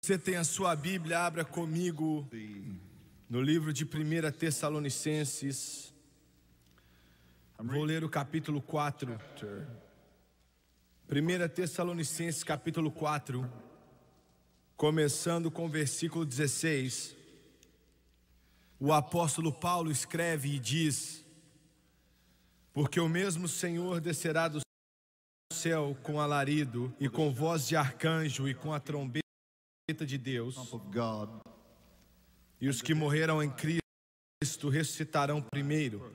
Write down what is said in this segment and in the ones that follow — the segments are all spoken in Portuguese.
Você tem a sua Bíblia, abra comigo no livro de 1 Tessalonicenses. Vou ler o capítulo 4. 1 Tessalonicenses capítulo 4, começando com o versículo 16. O apóstolo Paulo escreve e diz: porque o mesmo Senhor descerá do céu com alarido e com voz de arcanjo e com a trombeta de Deus, e os que morreram em Cristo ressuscitarão primeiro.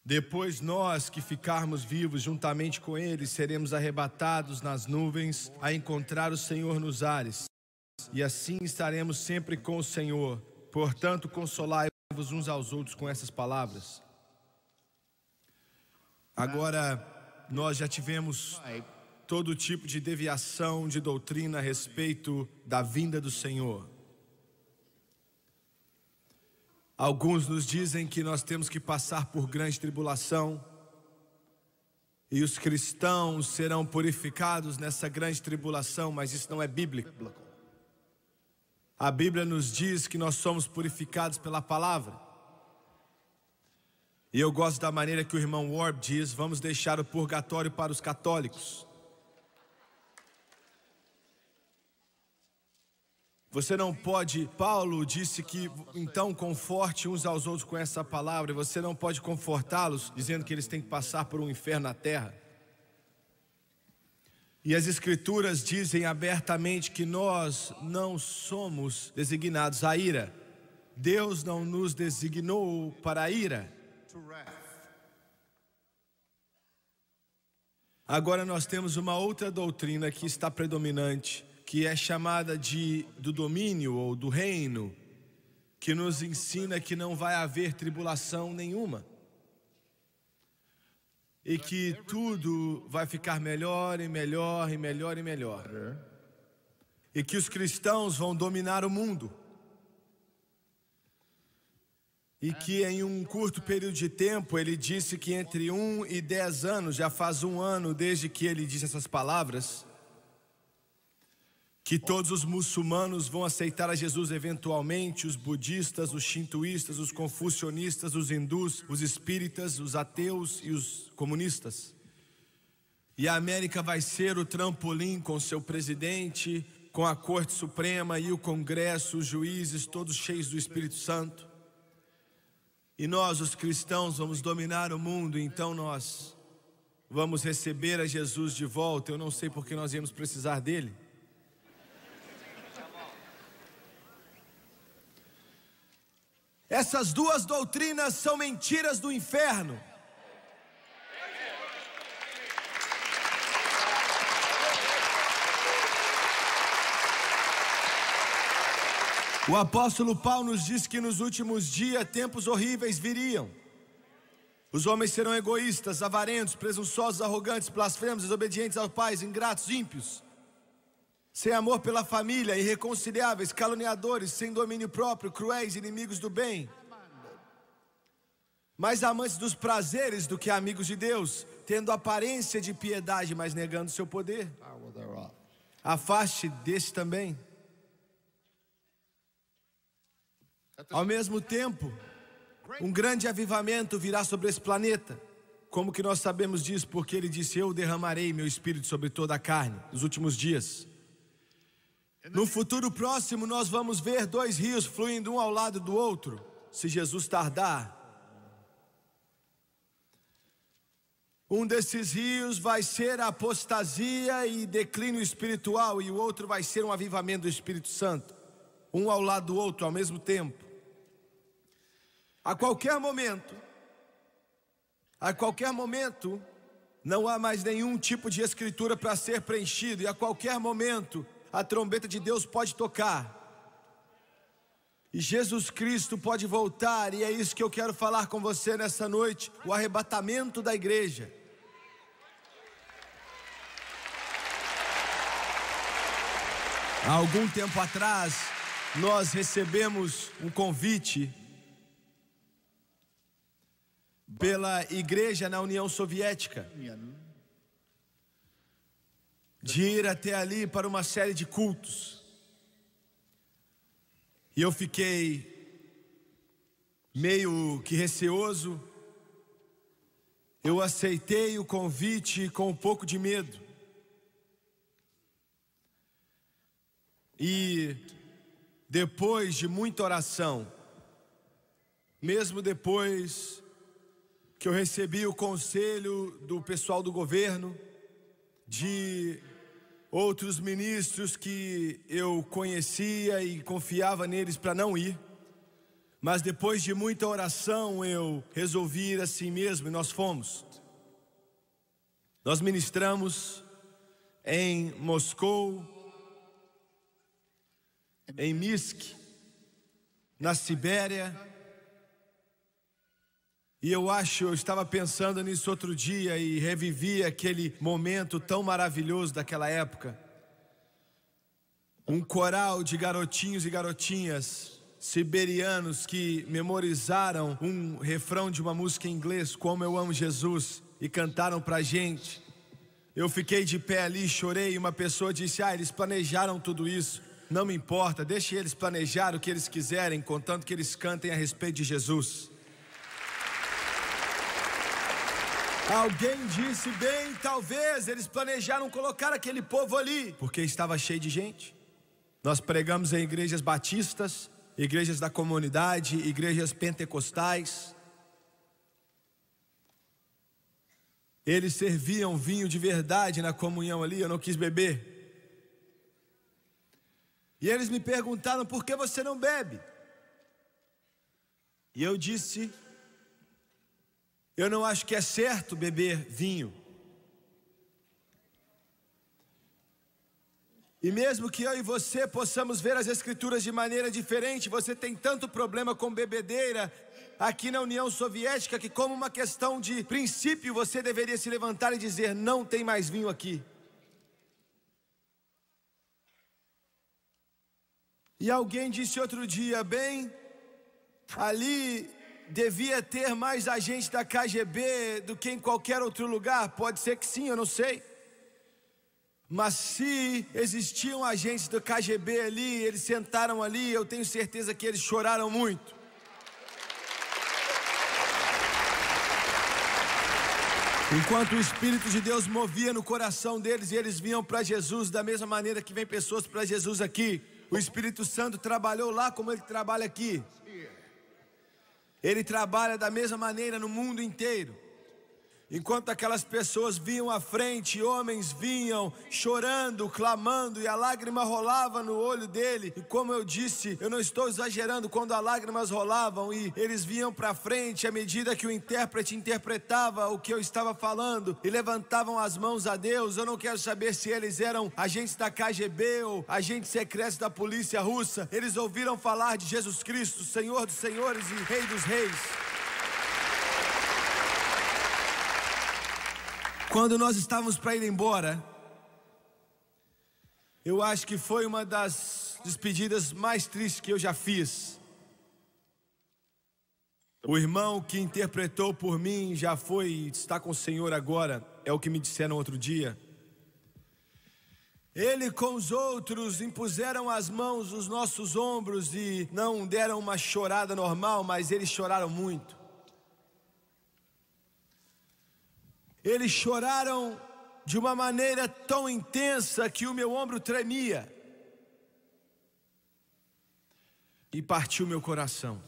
Depois nós que ficarmos vivos juntamente com eles seremos arrebatados nas nuvens a encontrar o Senhor nos ares, e assim estaremos sempre com o Senhor. Portanto, consolai-vos uns aos outros com essas palavras. Agora, nós já tivemos todo tipo de deviação de doutrina a respeito da vinda do Senhor. Alguns nos dizem que nós temos que passar por grande tribulação, e os cristãos serão purificados nessa grande tribulação, mas isso não é bíblico. A Bíblia nos diz que nós somos purificados pela palavra. E eu gosto da maneira que o irmão Warb diz: vamos deixar o purgatório para os católicos. Você não pode, Paulo disse que então conforte uns aos outros com essa palavra, e você não pode confortá-los dizendo que eles têm que passar por um inferno na terra. E as escrituras dizem abertamente que nós não somos designados à ira. Deus não nos designou para a ira. Agora nós temos uma outra doutrina que está predominante, que é chamada do domínio ou do reino, que nos ensina que não vai haver tribulação nenhuma, e que tudo vai ficar melhor e melhor e melhor e melhor, e que os cristãos vão dominar o mundo, e que em um curto período de tempo, ele disse que entre 1 e 10 anos, já faz 1 ano desde que ele disse essas palavras, que todos os muçulmanos vão aceitar a Jesus eventualmente, os budistas, os shintoístas, os confucionistas, os hindus, os espíritas, os ateus e os comunistas. E a América vai ser o trampolim com seu presidente, com a Corte Suprema e o Congresso, os juízes, todos cheios do Espírito Santo. E nós, os cristãos, vamos dominar o mundo, então nós vamos receber a Jesus de volta. Eu não sei porque nós íamos precisar dele. Essas duas doutrinas são mentiras do inferno. O apóstolo Paulo nos diz que nos últimos dias tempos horríveis viriam. Os homens serão egoístas, avarentos, presunçosos, arrogantes, blasfemos, desobedientes aos pais, ingratos, ímpios, sem amor pela família, irreconciliáveis, caluniadores, sem domínio próprio, cruéis, inimigos do bem, mais amantes dos prazeres do que amigos de Deus, tendo aparência de piedade, mas negando seu poder. Afaste desse também. Ao mesmo tempo, um grande avivamento virá sobre esse planeta. Como que nós sabemos disso? Porque ele disse: eu derramarei meu espírito sobre toda a carne nos últimos dias. No futuro próximo nós vamos ver 2 rios fluindo um ao lado do outro, se Jesus tardar. Um desses rios vai ser a apostasia e declínio espiritual, e o outro vai ser um avivamento do Espírito Santo, um ao lado do outro ao mesmo tempo. A qualquer momento, não há mais nenhum tipo de escritura para ser preenchido, e a qualquer momento a trombeta de Deus pode tocar, e Jesus Cristo pode voltar, e é isso que eu quero falar com você nessa noite: o arrebatamento da igreja. Há algum tempo atrás, nós recebemos um convite pela igreja na União Soviética, de ir até ali para uma série de cultos. E eu fiquei meio que receoso. Eu aceitei o convite com um pouco de medo. E depois de muita oração, mesmo depois que eu recebi o conselho do pessoal do governo, de outros ministros que eu conhecia e confiava neles para não ir, mas depois de muita oração eu resolvi ir assim mesmo e nós fomos. Nós ministramos em Moscou, em Minsk, na Sibéria. E eu estava pensando nisso outro dia e revivi aquele momento tão maravilhoso daquela época. Um coral de garotinhos e garotinhas siberianos que memorizaram um refrão de uma música em inglês, Como Eu Amo Jesus, e cantaram pra gente. Eu fiquei de pé ali, chorei, e uma pessoa disse: eles planejaram tudo isso. Não me importa, deixe eles planejar o que eles quiserem, contanto que eles cantem a respeito de Jesus. Alguém disse: bem, talvez eles planejaram colocar aquele povo ali, porque estava cheio de gente. Nós pregamos em igrejas batistas, igrejas da comunidade, igrejas pentecostais. Eles serviam vinho de verdade na comunhão ali, eu não quis beber. E eles me perguntaram: por que você não bebe? E eu disse: eu não acho que é certo beber vinho. E mesmo que eu e você possamos ver as Escrituras de maneira diferente, você tem tanto problema com bebedeira aqui na União Soviética que, como uma questão de princípio, você deveria se levantar e dizer: não tem mais vinho aqui. E alguém disse outro dia: bem, ali devia ter mais agentes da KGB do que em qualquer outro lugar. Pode ser que sim, eu não sei. Mas se existiam agentes do KGB ali, eles sentaram ali, eu tenho certeza que eles choraram muito. Enquanto o Espírito de Deus movia no coração deles e eles vinham para Jesus da mesma maneira que vem pessoas para Jesus aqui, o Espírito Santo trabalhou lá como ele trabalha aqui. Ele trabalha da mesma maneira no mundo inteiro. Enquanto aquelas pessoas vinham à frente, homens vinham chorando, clamando, e a lágrima rolava no olho dele. E como eu disse, eu não estou exagerando, quando as lágrimas rolavam e eles vinham para frente à medida que o intérprete interpretava o que eu estava falando e levantavam as mãos a Deus. Eu não quero saber se eles eram agentes da KGB ou agentes secretos da polícia russa. Eles ouviram falar de Jesus Cristo, Senhor dos senhores e Rei dos reis. Quando nós estávamos para ir embora, eu acho que foi uma das despedidas mais tristes que eu já fiz. O irmão que interpretou por mim já foi e está com o Senhor agora, é o que me disseram outro dia. Ele com os outros impuseram as mãos nos nossos ombros e não deram uma chorada normal, mas eles choraram muito. Eles choraram de uma maneira tão intensa que o meu ombro tremia. E partiu meu coração.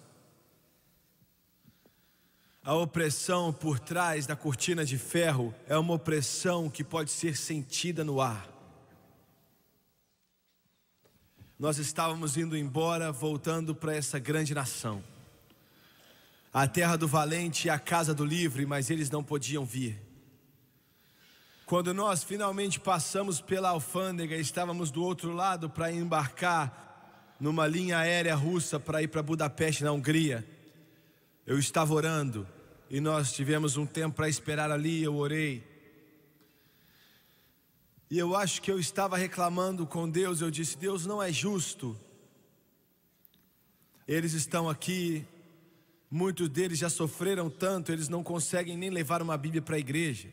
A opressão por trás da cortina de ferro é uma opressão que pode ser sentida no ar. Nós estávamos indo embora, voltando para essa grande nação. A terra do valente e a casa do livre, mas eles não podiam vir. Quando nós finalmente passamos pela alfândega, estávamos do outro lado para embarcar numa linha aérea russa para ir para Budapeste, na Hungria. Eu estava orando e nós tivemos um tempo para esperar ali, eu orei. E eu acho que eu estava reclamando com Deus, eu disse: Deus, não é justo. Eles estão aqui, muitos deles já sofreram tanto, eles não conseguem nem levar uma Bíblia para a igreja.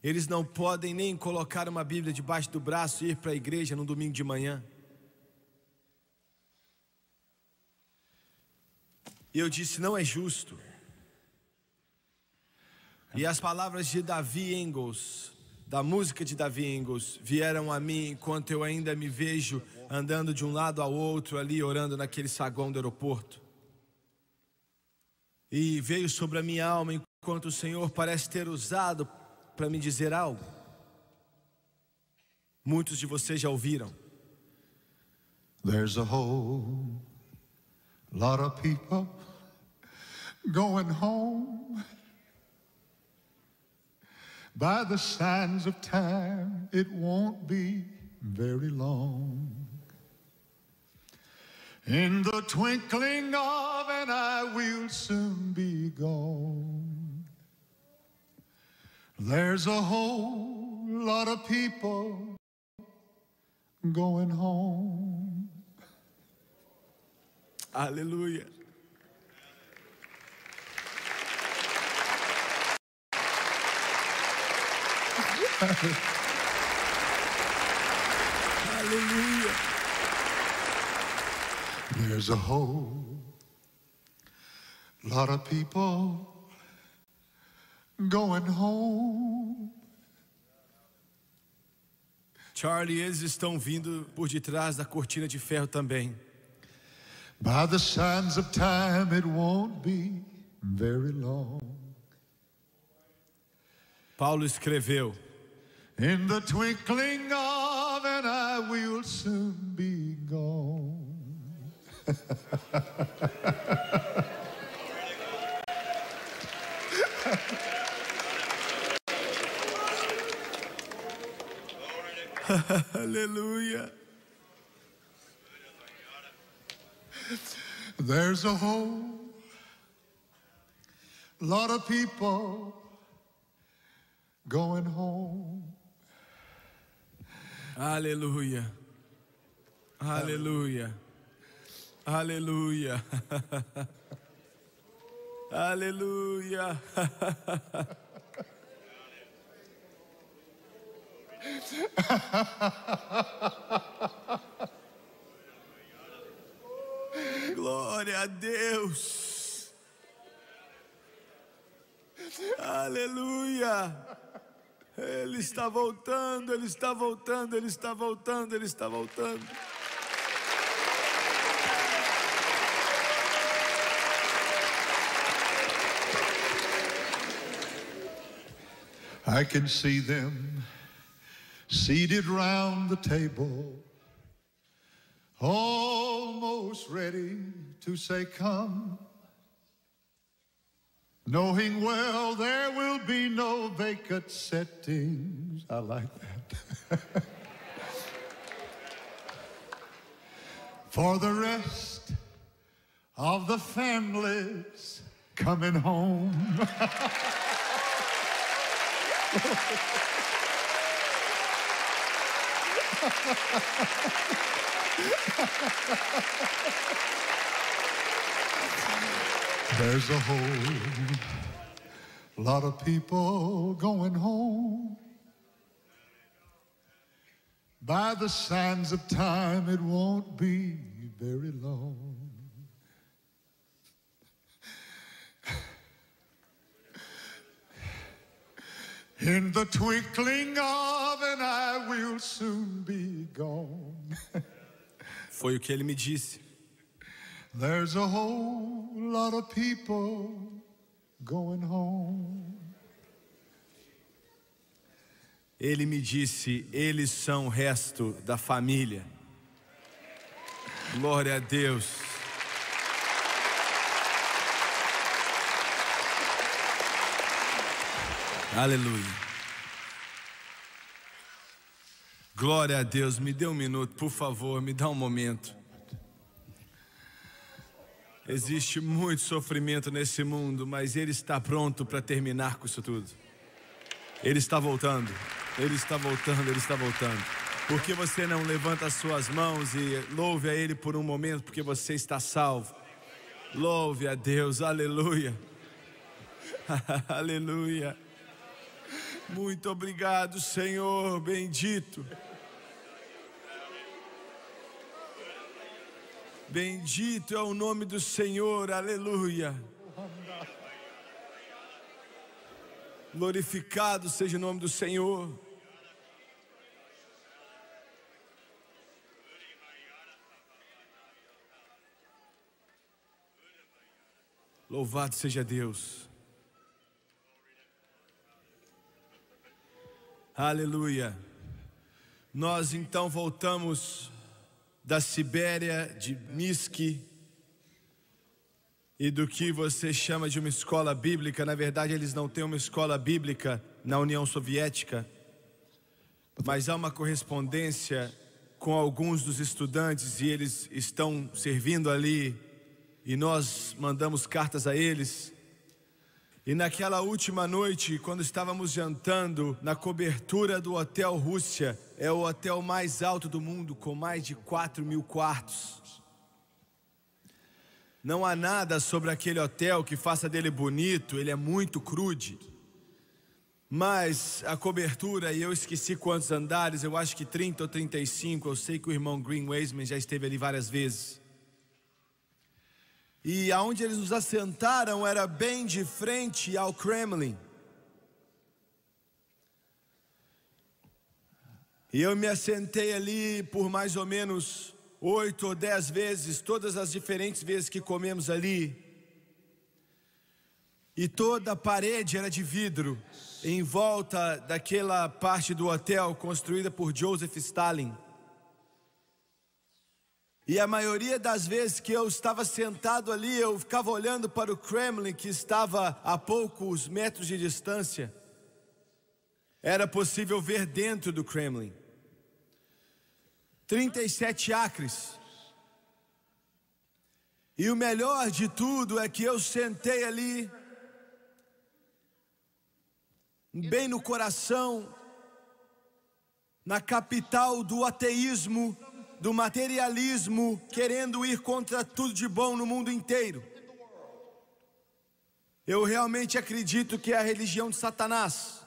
Eles não podem nem colocar uma Bíblia debaixo do braço e ir para a igreja no domingo de manhã. E eu disse, não é justo. E as palavras de Davi Engels, da música de Davi Engels, vieram a mim enquanto eu ainda me vejo andando de um lado ao outro ali, orando naquele saguão do aeroporto. E veio sobre a minha alma enquanto o Senhor parece ter usado para me dizer algo. Muitos de vocês já ouviram. There's a whole lot of people going home. By the signs of time, it won't be very long. In the twinkling of an eye, we'll soon be gone. There's a whole lot of people going home. Aleluia. Aleluia. There's a whole lot of people going home. Charlie, eles estão vindo por detrás da cortina de ferro também. By the signs of time, it won't be very long. Paulo escreveu: In the twinkling of an eye, we'll soon be gone. Aleluia. There's a whole lot of people going home. Aleluia. Aleluia. Aleluia. Aleluia. Glória a Deus. Aleluia. Ele está voltando, Ele está voltando, Ele está voltando, Ele está voltando. I can see them seated round the table, almost ready to say come, knowing well there will be no vacant settings. I like that. For the rest of the families coming home. There's a whole lot of people going home. By the signs of time, it won't be very long. In the twinkling of an eye, we'll soon be gone. Foi o que ele me disse. There's a whole lot of people going home. Ele me disse, eles são o resto da família. Glória a Deus. Aleluia. Glória a Deus. Me dê um minuto, por favor, me dá um momento. Existe muito sofrimento nesse mundo, mas Ele está pronto para terminar com isso tudo. Ele está voltando, Ele está voltando, Ele está voltando. Por que você não levanta as suas mãos e louve a Ele por um momento, porque você está salvo? Louve a Deus, aleluia. Aleluia. Muito obrigado, Senhor, bendito. Bendito é o nome do Senhor, aleluia. Glorificado seja o nome do Senhor. Louvado seja Deus. Aleluia. Nós então voltamos da Sibéria, de Minsk, e do que você chama de uma escola bíblica. Na verdade, eles não têm uma escola bíblica na União Soviética, mas há uma correspondência com alguns dos estudantes e eles estão servindo ali, e nós mandamos cartas a eles. E naquela última noite, quando estávamos jantando na cobertura do Hotel Rússia, é o hotel mais alto do mundo, com mais de 4.000 quartos. Não há nada sobre aquele hotel que faça dele bonito, ele é muito crude. Mas a cobertura, e eu esqueci quantos andares, eu acho que 30 ou 35, eu sei que o irmão Green Weisman já esteve ali várias vezes. E aonde eles nos assentaram era bem de frente ao Kremlin. E eu me assentei ali por mais ou menos 8 ou 10 vezes, todas as diferentes vezes que comemos ali. E toda a parede era de vidro, em volta daquela parte do hotel construída por Joseph Stalin. E a maioria das vezes que eu estava sentado ali, eu ficava olhando para o Kremlin, que estava a poucos metros de distância. Era possível ver dentro do Kremlin. 37 acres. E o melhor de tudo é que eu sentei ali, bem no coração, na capital do ateísmo, do materialismo, querendo ir contra tudo de bom no mundo inteiro. Eu realmente acredito que é a religião de Satanás.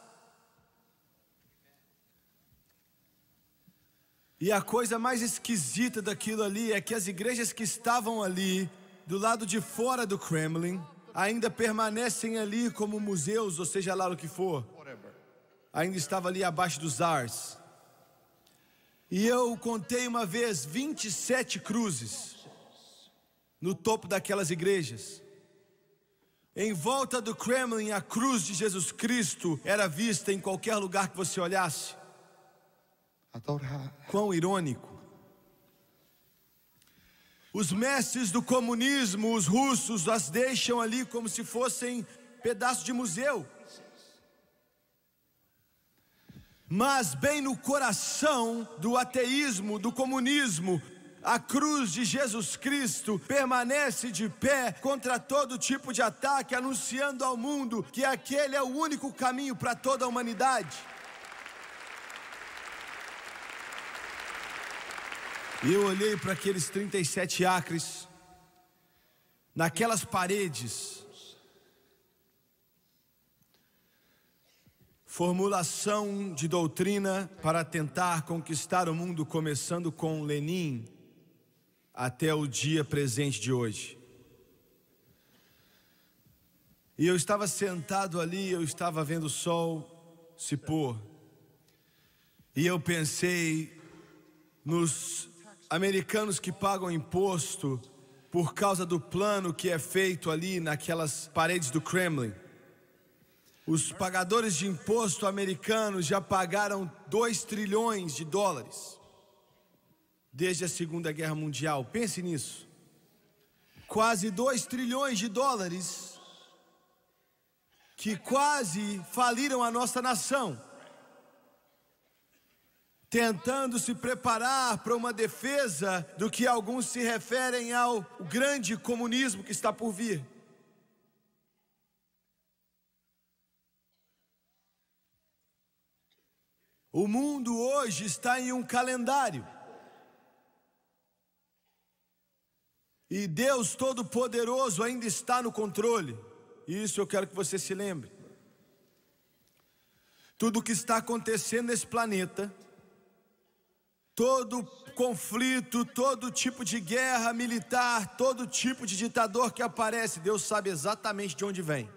E a coisa mais esquisita daquilo ali é que as igrejas que estavam ali, do lado de fora do Kremlin, ainda permanecem ali como museus, ou seja lá o que for. Ainda estava ali abaixo dos ars. E eu contei uma vez 27 cruzes no topo daquelas igrejas. Em volta do Kremlin, a cruz de Jesus Cristo era vista em qualquer lugar que você olhasse. Quão irônico. Os mestres do comunismo, os russos, as deixam ali como se fossem pedaços de museu. Mas bem no coração do ateísmo, do comunismo, a cruz de Jesus Cristo permanece de pé contra todo tipo de ataque, anunciando ao mundo que aquele é o único caminho para toda a humanidade. E eu olhei para aqueles 37 acres, naquelas paredes, formulação de doutrina para tentar conquistar o mundo, começando com Lenin até o dia presente de hoje. E eu estava sentado ali, eu estava vendo o sol se pôr, e eu pensei nos americanos que pagam imposto por causa do plano que é feito ali naquelas paredes do Kremlin. Os pagadores de imposto americanos já pagaram 2 trilhões de dólares desde a Segunda Guerra Mundial. Pense nisso. Quase 2 trilhões de dólares que quase faliram a nossa nação, tentando se preparar para uma defesa do que alguns se referem ao grande comunismo que está por vir. O mundo hoje está em um calendário. E Deus Todo-Poderoso ainda está no controle. Isso eu quero que você se lembre. Tudo que está acontecendo nesse planeta, todo conflito, todo tipo de guerra militar, todo tipo de ditador que aparece, Deus sabe exatamente de onde vem.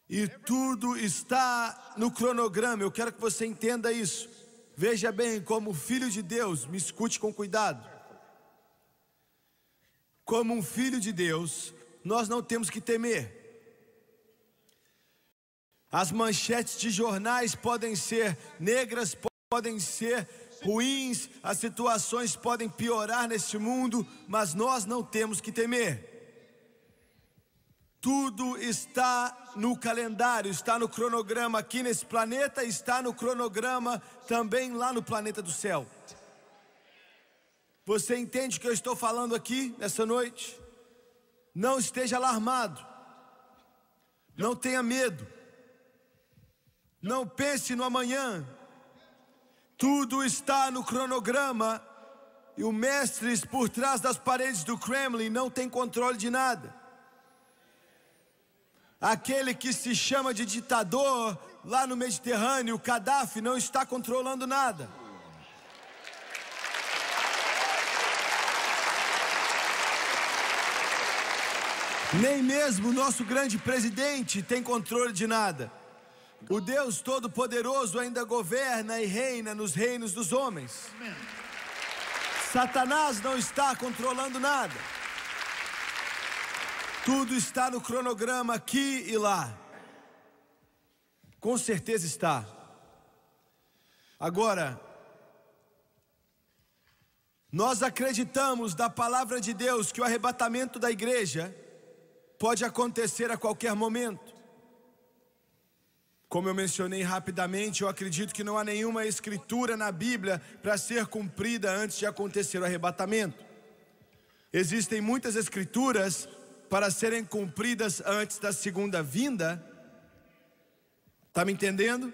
E tudo está no cronograma. Eu quero que você entenda isso. Veja bem, como filho de Deus, me escute com cuidado. Como um filho de Deus, nós não temos que temer. As manchetes de jornais podem ser negras, podem ser ruins, as situações podem piorar neste mundo, mas nós não temos que temer. Tudo está no calendário, está no cronograma aqui nesse planeta, está no cronograma também lá no planeta do céu. Você entende o que eu estou falando aqui nessa noite? Não esteja alarmado, não tenha medo, não pense no amanhã. Tudo está no cronograma e o mestre por trás das paredes do Kremlin não tem controle de nada. Aquele que se chama de ditador lá no Mediterrâneo, Gaddafi, não está controlando nada. Nem mesmo o nosso grande presidente tem controle de nada. O Deus Todo-Poderoso ainda governa e reina nos reinos dos homens. Satanás não está controlando nada. Tudo está no cronograma aqui e lá. Com certeza está. Agora, nós acreditamos da palavra de Deus que o arrebatamento da igreja pode acontecer a qualquer momento. Como eu mencionei rapidamente, eu acredito que não há nenhuma escritura na Bíblia para ser cumprida antes de acontecer o arrebatamento. Existem muitas escrituras para serem cumpridas antes da segunda vinda. Está me entendendo?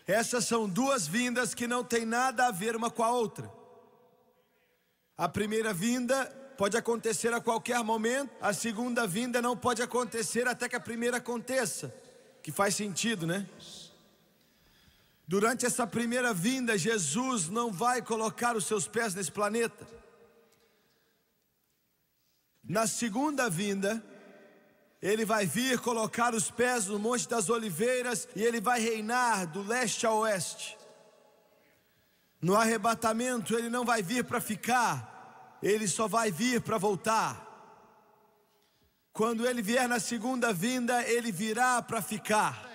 Essas são duas vindas que não tem nada a ver uma com a outra. A primeira vinda pode acontecer a qualquer momento, a segunda vinda não pode acontecer até que a primeira aconteça. Que faz sentido, né? Durante essa primeira vinda, Jesus não vai colocar os seus pés nesse planeta. Na segunda vinda, Ele vai vir colocar os pés no Monte das Oliveiras e Ele vai reinar do leste a oeste. No arrebatamento, Ele não vai vir para ficar, Ele só vai vir para voltar. Quando Ele vier na segunda vinda, Ele virá para ficar.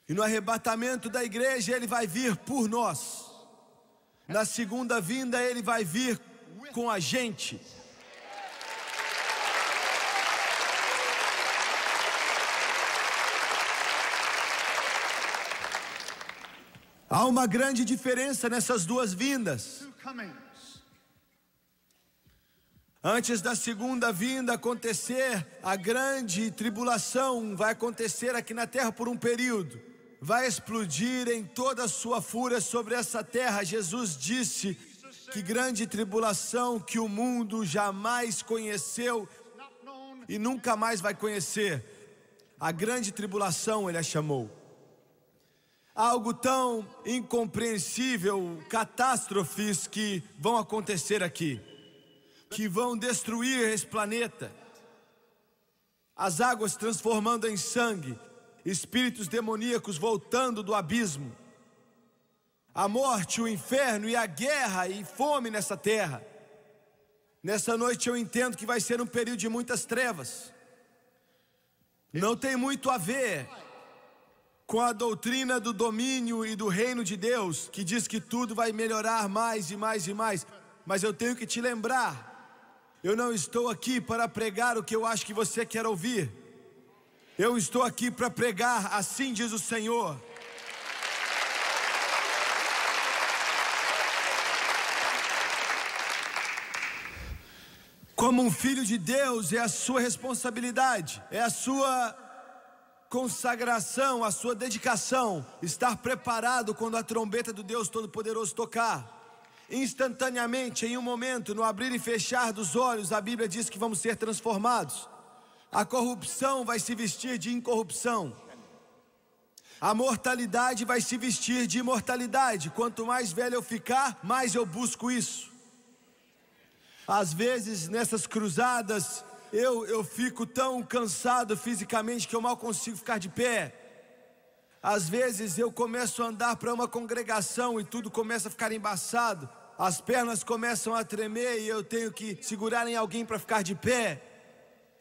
E no arrebatamento da igreja, Ele vai vir por nós. Na segunda vinda, Ele vai vir com a gente. Há uma grande diferença nessas duas vindas. Antes da segunda vinda acontecer, a grande tribulação vai acontecer aqui na terra por um período. Vai explodir em toda a sua fúria sobre essa terra. Jesus disse que grande tribulação que o mundo jamais conheceu e nunca mais vai conhecer. A grande tribulação Ele a chamou. Algo tão incompreensível, catástrofes que vão acontecer aqui, que vão destruir esse planeta. As águas transformando em sangue, espíritos demoníacos voltando do abismo, a morte, o inferno e a guerra e fome nessa terra. Nessa noite eu entendo que vai ser um período de muitas trevas. Não tem muito a ver com a doutrina do domínio e do reino de Deus, que diz que tudo vai melhorar mais e mais e mais. Mas eu tenho que te lembrar, eu não estou aqui para pregar o que eu acho que você quer ouvir. Eu estou aqui para pregar, assim diz o Senhor. Como um filho de Deus, é a sua responsabilidade, é a sua consagração, a sua dedicação, estar preparado quando a trombeta do Deus Todo-Poderoso tocar. Instantaneamente, em um momento, no abrir e fechar dos olhos, a Bíblia diz que vamos ser transformados. A corrupção vai se vestir de incorrupção. A mortalidade vai se vestir de imortalidade. Quanto mais velho eu ficar, mais eu busco isso. Às vezes, nessas cruzadas, eu fico tão cansado fisicamente que eu mal consigo ficar de pé. Às vezes eu começo a andar para uma congregação e tudo começa a ficar embaçado. As pernas começam a tremer e eu tenho que segurar em alguém para ficar de pé.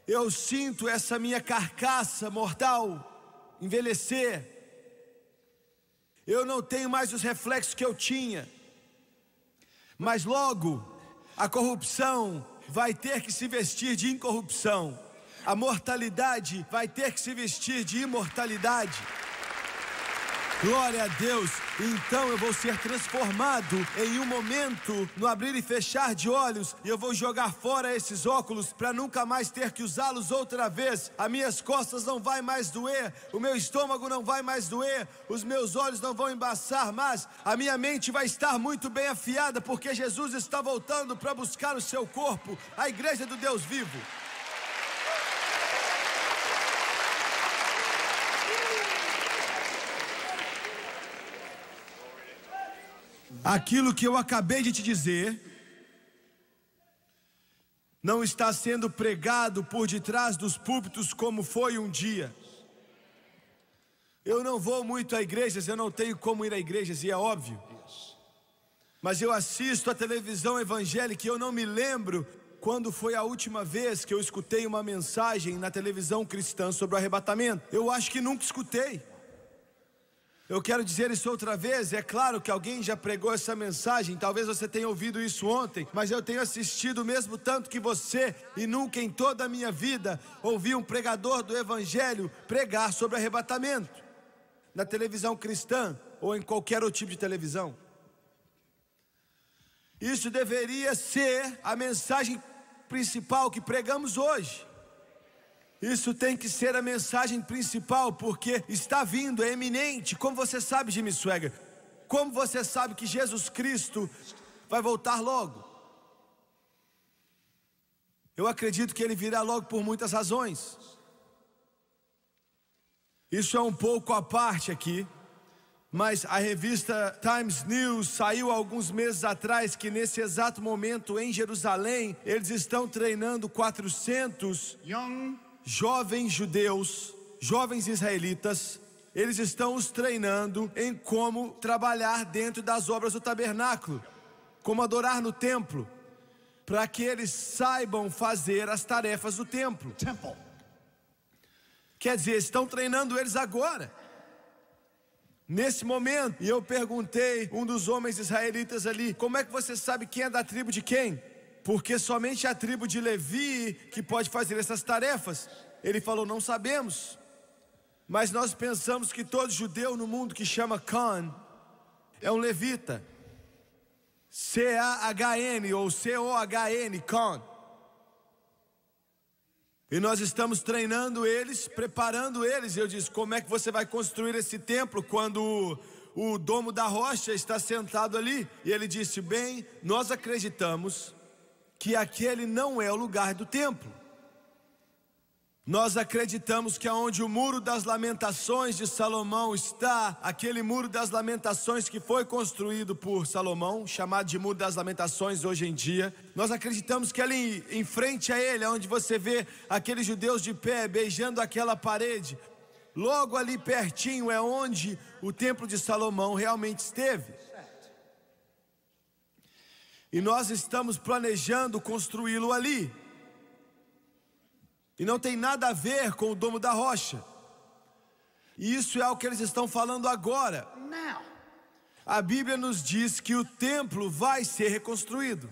Eu sinto essa minha carcaça mortal envelhecer. Eu não tenho mais os reflexos que eu tinha. Mas logo, a corrupção vai ter que se vestir de incorrupção. A mortalidade vai ter que se vestir de imortalidade. Glória a Deus. Então eu vou ser transformado em um momento, no abrir e fechar de olhos, e eu vou jogar fora esses óculos para nunca mais ter que usá-los outra vez. As minhas costas não vai mais doer, o meu estômago não vai mais doer, os meus olhos não vão embaçar mais, a minha mente vai estar muito bem afiada, porque Jesus está voltando para buscar o seu corpo, a igreja do Deus vivo. Aquilo que eu acabei de te dizer não está sendo pregado por detrás dos púlpitos como foi um dia. Eu não vou muito a igrejas, eu não tenho como ir a igrejas, e é óbvio. Mas eu assisto a televisão evangélica e eu não me lembro quando foi a última vez que eu escutei uma mensagem na televisão cristã sobre o arrebatamento. Eu acho que nunca escutei. Eu quero dizer isso outra vez. É claro que alguém já pregou essa mensagem, talvez você tenha ouvido isso ontem, mas eu tenho assistido o mesmo tanto que você, e nunca em toda a minha vida ouvi um pregador do evangelho pregar sobre arrebatamento na televisão cristã ou em qualquer outro tipo de televisão. Isso deveria ser a mensagem principal que pregamos hoje. Isso tem que ser a mensagem principal, porque está vindo, é eminente. Como você sabe, Jimmy Swaggart? Como você sabe que Jesus Cristo vai voltar logo? Eu acredito que Ele virá logo por muitas razões. Isso é um pouco à parte aqui, mas a revista Times News saiu há alguns meses atrás que nesse exato momento em Jerusalém, eles estão treinando 400 jovens judeus, jovens israelitas. Eles estão os treinando em como trabalhar dentro das obras do tabernáculo, como adorar no templo, para que eles saibam fazer as tarefas do templo. Quer dizer, estão treinando eles agora, nesse momento. E eu perguntei um dos homens israelitas ali: como é que você sabe quem é da tribo de quem? Porque somente a tribo de Levi que pode fazer essas tarefas. Ele falou: não sabemos, mas nós pensamos que todo judeu no mundo que chama Cohen é um levita. C-A-H-N ou C-O-H-N, Cohen. E nós estamos treinando eles, preparando eles. E eu disse: como é que você vai construir esse templo quando o domo da rocha está sentado ali? E ele disse: bem, nós acreditamos que aquele não é o lugar do templo. Nós acreditamos que aonde o muro das lamentações de Salomão está, aquele muro das lamentações que foi construído por Salomão, chamado de muro das lamentações hoje em dia, nós acreditamos que ali em frente a ele, onde você vê aqueles judeus de pé beijando aquela parede, logo ali pertinho é onde o templo de Salomão realmente esteve. E nós estamos planejando construí-lo ali. E não tem nada a ver com o domo da rocha. E isso é o que eles estão falando agora. A Bíblia nos diz que o templo vai ser reconstruído.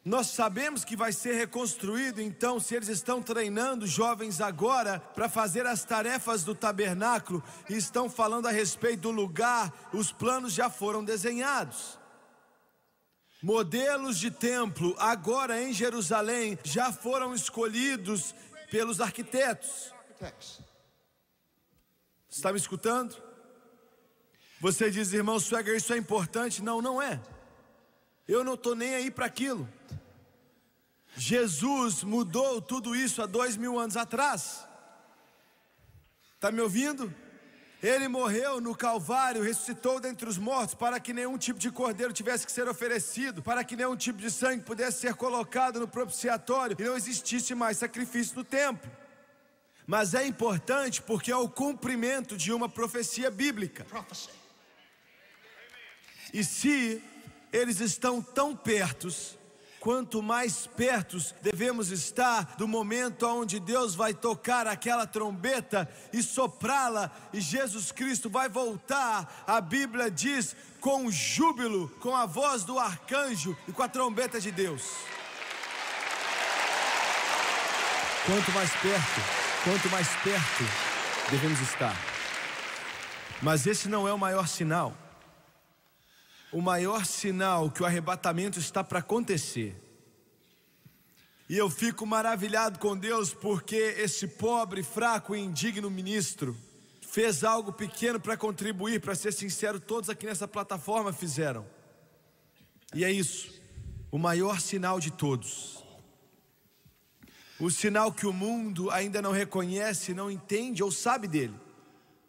Nós sabemos que vai ser reconstruído. Então, se eles estão treinando jovens agora para fazer as tarefas do tabernáculo e estão falando a respeito do lugar, os planos já foram desenhados. Modelos de templo agora em Jerusalém já foram escolhidos pelos arquitetos. Está me escutando? Você diz: irmão Swaggart, isso é importante? Não, não é. Eu não estou nem aí para aquilo. Jesus mudou tudo isso há 2000 anos atrás. Está me ouvindo? Ele morreu no Calvário, ressuscitou dentre os mortos, para que nenhum tipo de cordeiro tivesse que ser oferecido, para que nenhum tipo de sangue pudesse ser colocado no propiciatório e não existisse mais sacrifício no templo. Mas é importante porque é o cumprimento de uma profecia bíblica. E se eles estão tão pertos, quanto mais pertos devemos estar do momento onde Deus vai tocar aquela trombeta e soprá-la, e Jesus Cristo vai voltar, a Bíblia diz, com júbilo, com a voz do arcanjo e com a trombeta de Deus. Quanto mais perto devemos estar. Mas esse não é o maior sinal. O maior sinal que o arrebatamento está para acontecer. E eu fico maravilhado com Deus porque esse pobre, fraco e indigno ministro fez algo pequeno para contribuir. Para ser sincero, todos aqui nessa plataforma fizeram. E é isso, o maior sinal de todos. O sinal que o mundo ainda não reconhece, não entende ou sabe dele.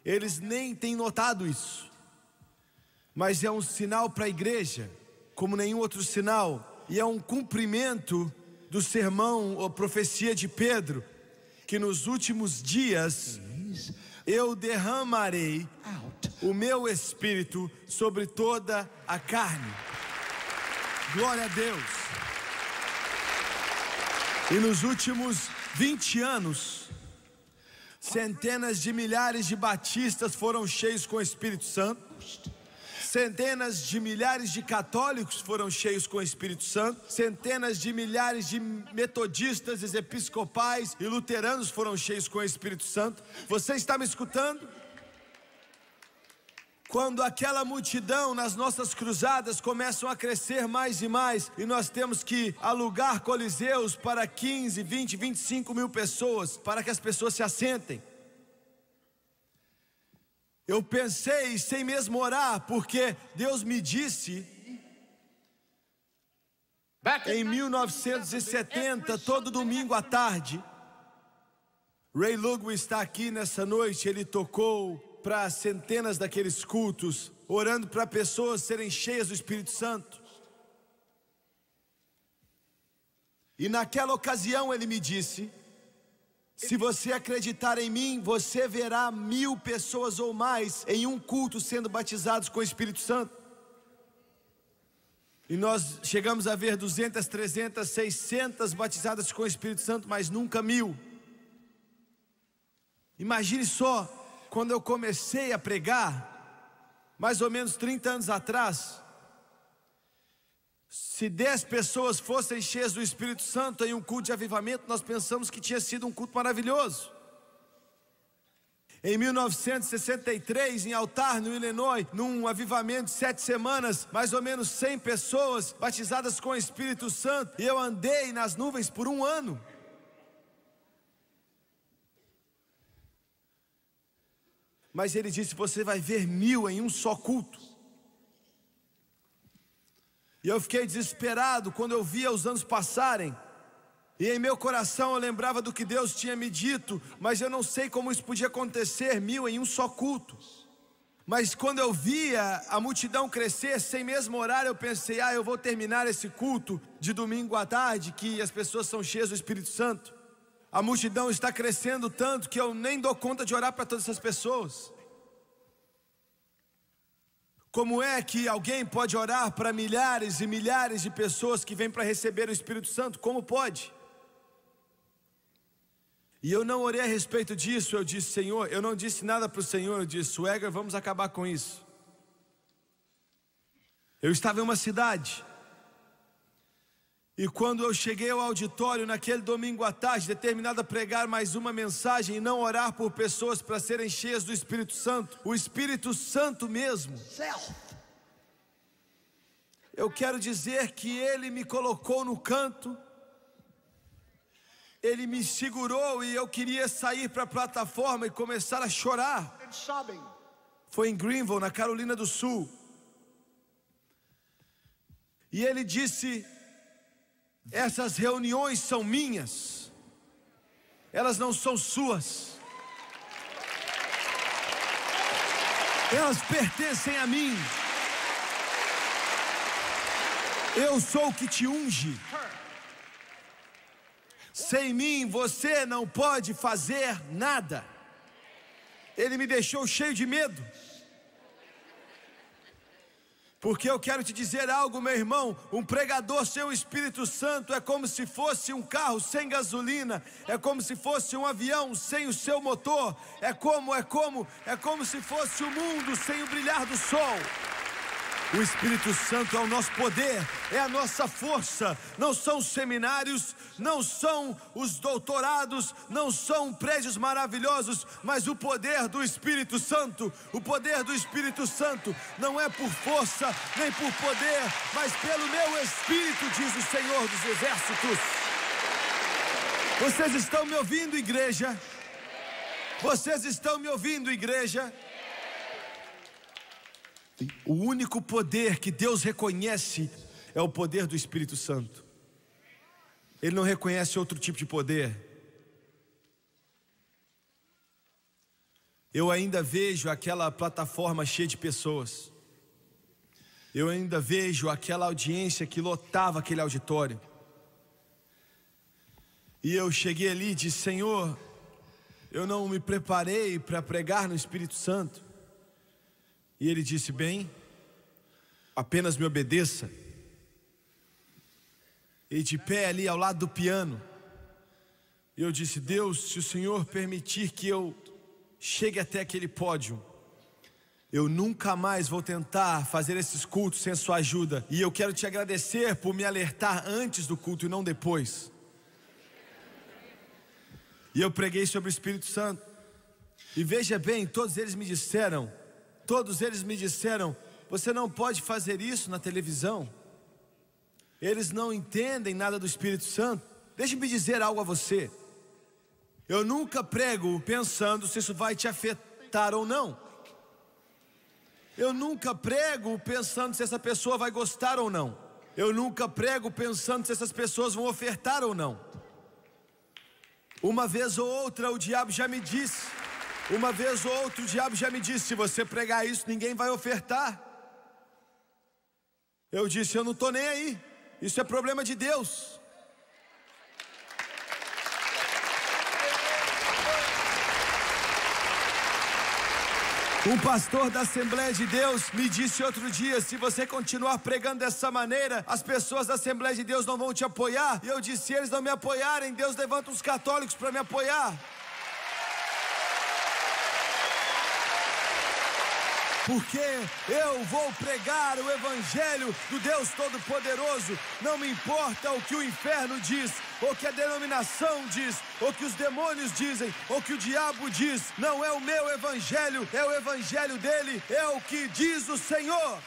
Eles nem têm notado isso. Mas é um sinal para a igreja, como nenhum outro sinal. E é um cumprimento do sermão ou profecia de Pedro, que nos últimos dias eu derramarei o meu espírito sobre toda a carne. Glória a Deus. E nos últimos 20 anos, centenas de milhares de batistas foram cheios com o Espírito Santo. Centenas de milhares de católicos foram cheios com o Espírito Santo. Centenas de milhares de metodistas, episcopais e luteranos foram cheios com o Espírito Santo. Você está me escutando? Quando aquela multidão nas nossas cruzadas começam a crescer mais e mais, e nós temos que alugar coliseus para 15, 20, 25 mil pessoas, para que as pessoas se assentem. Eu pensei, sem mesmo orar, porque Deus me disse, em 1970, todo domingo à tarde, Ray Ludwig está aqui nessa noite, ele tocou para centenas daqueles cultos, orando para pessoas serem cheias do Espírito Santo. E naquela ocasião ele me disse: se você acreditar em mim, você verá 1000 pessoas ou mais em um culto sendo batizados com o Espírito Santo. E nós chegamos a ver 200, 300, 600 batizadas com o Espírito Santo, mas nunca 1000. Imagine só, quando eu comecei a pregar, mais ou menos 30 anos atrás, se 10 pessoas fossem cheias do Espírito Santo em um culto de avivamento, nós pensamos que tinha sido um culto maravilhoso. Em 1963, em Altar, no Illinois, num avivamento de 7 semanas, mais ou menos 100 pessoas batizadas com o Espírito Santo, e eu andei nas nuvens por 1 ano. Mas ele disse: você vai ver 1000 em um só culto. E eu fiquei desesperado quando eu via os anos passarem. E em meu coração eu lembrava do que Deus tinha me dito, mas eu não sei como isso podia acontecer, 1000 em um só culto. Mas quando eu via a multidão crescer, sem mesmo orar, eu pensei: eu vou terminar esse culto de domingo à tarde, que as pessoas são cheias do Espírito Santo. A multidão está crescendo tanto que eu nem dou conta de orar para todas essas pessoas. Como é que alguém pode orar para milhares e milhares de pessoas que vêm para receber o Espírito Santo? Como pode? E eu não orei a respeito disso. Eu disse: Senhor, eu não disse nada para o Senhor. Eu disse: Swagger, vamos acabar com isso. Eu estava em uma cidade, e quando eu cheguei ao auditório naquele domingo à tarde, determinado a pregar mais uma mensagem e não orar por pessoas para serem cheias do Espírito Santo, o Espírito Santo mesmo, eu quero dizer que Ele me colocou no canto, Ele me segurou, e eu queria sair para a plataforma e começar a chorar. Foi em Greenville, na Carolina do Sul. E Ele disse: Essas reuniões são minhas, elas não são suas. Elas pertencem a mim. Eu sou o que te unge. Sem mim você não pode fazer nada. Ele me deixou cheio de medo. Porque eu quero te dizer algo, meu irmão. Um pregador sem o Espírito Santo é como se fosse um carro sem gasolina. É como se fosse um avião sem o seu motor. É como se fosse o mundo sem o brilhar do sol. O Espírito Santo é o nosso poder, é a nossa força. Não são os seminários, não são os doutorados, não são prédios maravilhosos, mas o poder do Espírito Santo. O poder do Espírito Santo não é por força, nem por poder, mas pelo meu Espírito, diz o Senhor dos Exércitos. Vocês estão me ouvindo, igreja? Vocês estão me ouvindo, igreja? O único poder que Deus reconhece é o poder do Espírito Santo. Ele não reconhece outro tipo de poder. Eu ainda vejo aquela plataforma cheia de pessoas. Eu ainda vejo aquela audiência que lotava aquele auditório. E eu cheguei ali e disse: Senhor, eu não me preparei para pregar no Espírito Santo. E ele disse: bem, apenas me obedeça. E de pé ali ao lado do piano, eu disse: Deus, se o Senhor permitir que eu chegue até aquele pódio, eu nunca mais vou tentar fazer esses cultos sem a sua ajuda. E eu quero te agradecer por me alertar antes do culto e não depois. E eu preguei sobre o Espírito Santo. E veja bem, todos eles me disseram: você não pode fazer isso na televisão. Eles não entendem nada do Espírito Santo. Deixe-me dizer algo a você. Eu nunca prego pensando se isso vai te afetar ou não. Eu nunca prego pensando se essa pessoa vai gostar ou não. Eu nunca prego pensando se essas pessoas vão ofertar ou não. Uma vez ou outra o diabo já me disse: se você pregar isso, ninguém vai ofertar. Eu disse: eu não estou nem aí. Isso é problema de Deus. Um pastor da Assembleia de Deus me disse outro dia: se você continuar pregando dessa maneira, as pessoas da Assembleia de Deus não vão te apoiar. E eu disse: se eles não me apoiarem, Deus levanta os católicos para me apoiar. Porque eu vou pregar o Evangelho do Deus Todo-Poderoso. Não me importa o que o inferno diz, ou que a denominação diz, ou que os demônios dizem, ou que o diabo diz. Não é o meu Evangelho, é o Evangelho dele, é o que diz o Senhor.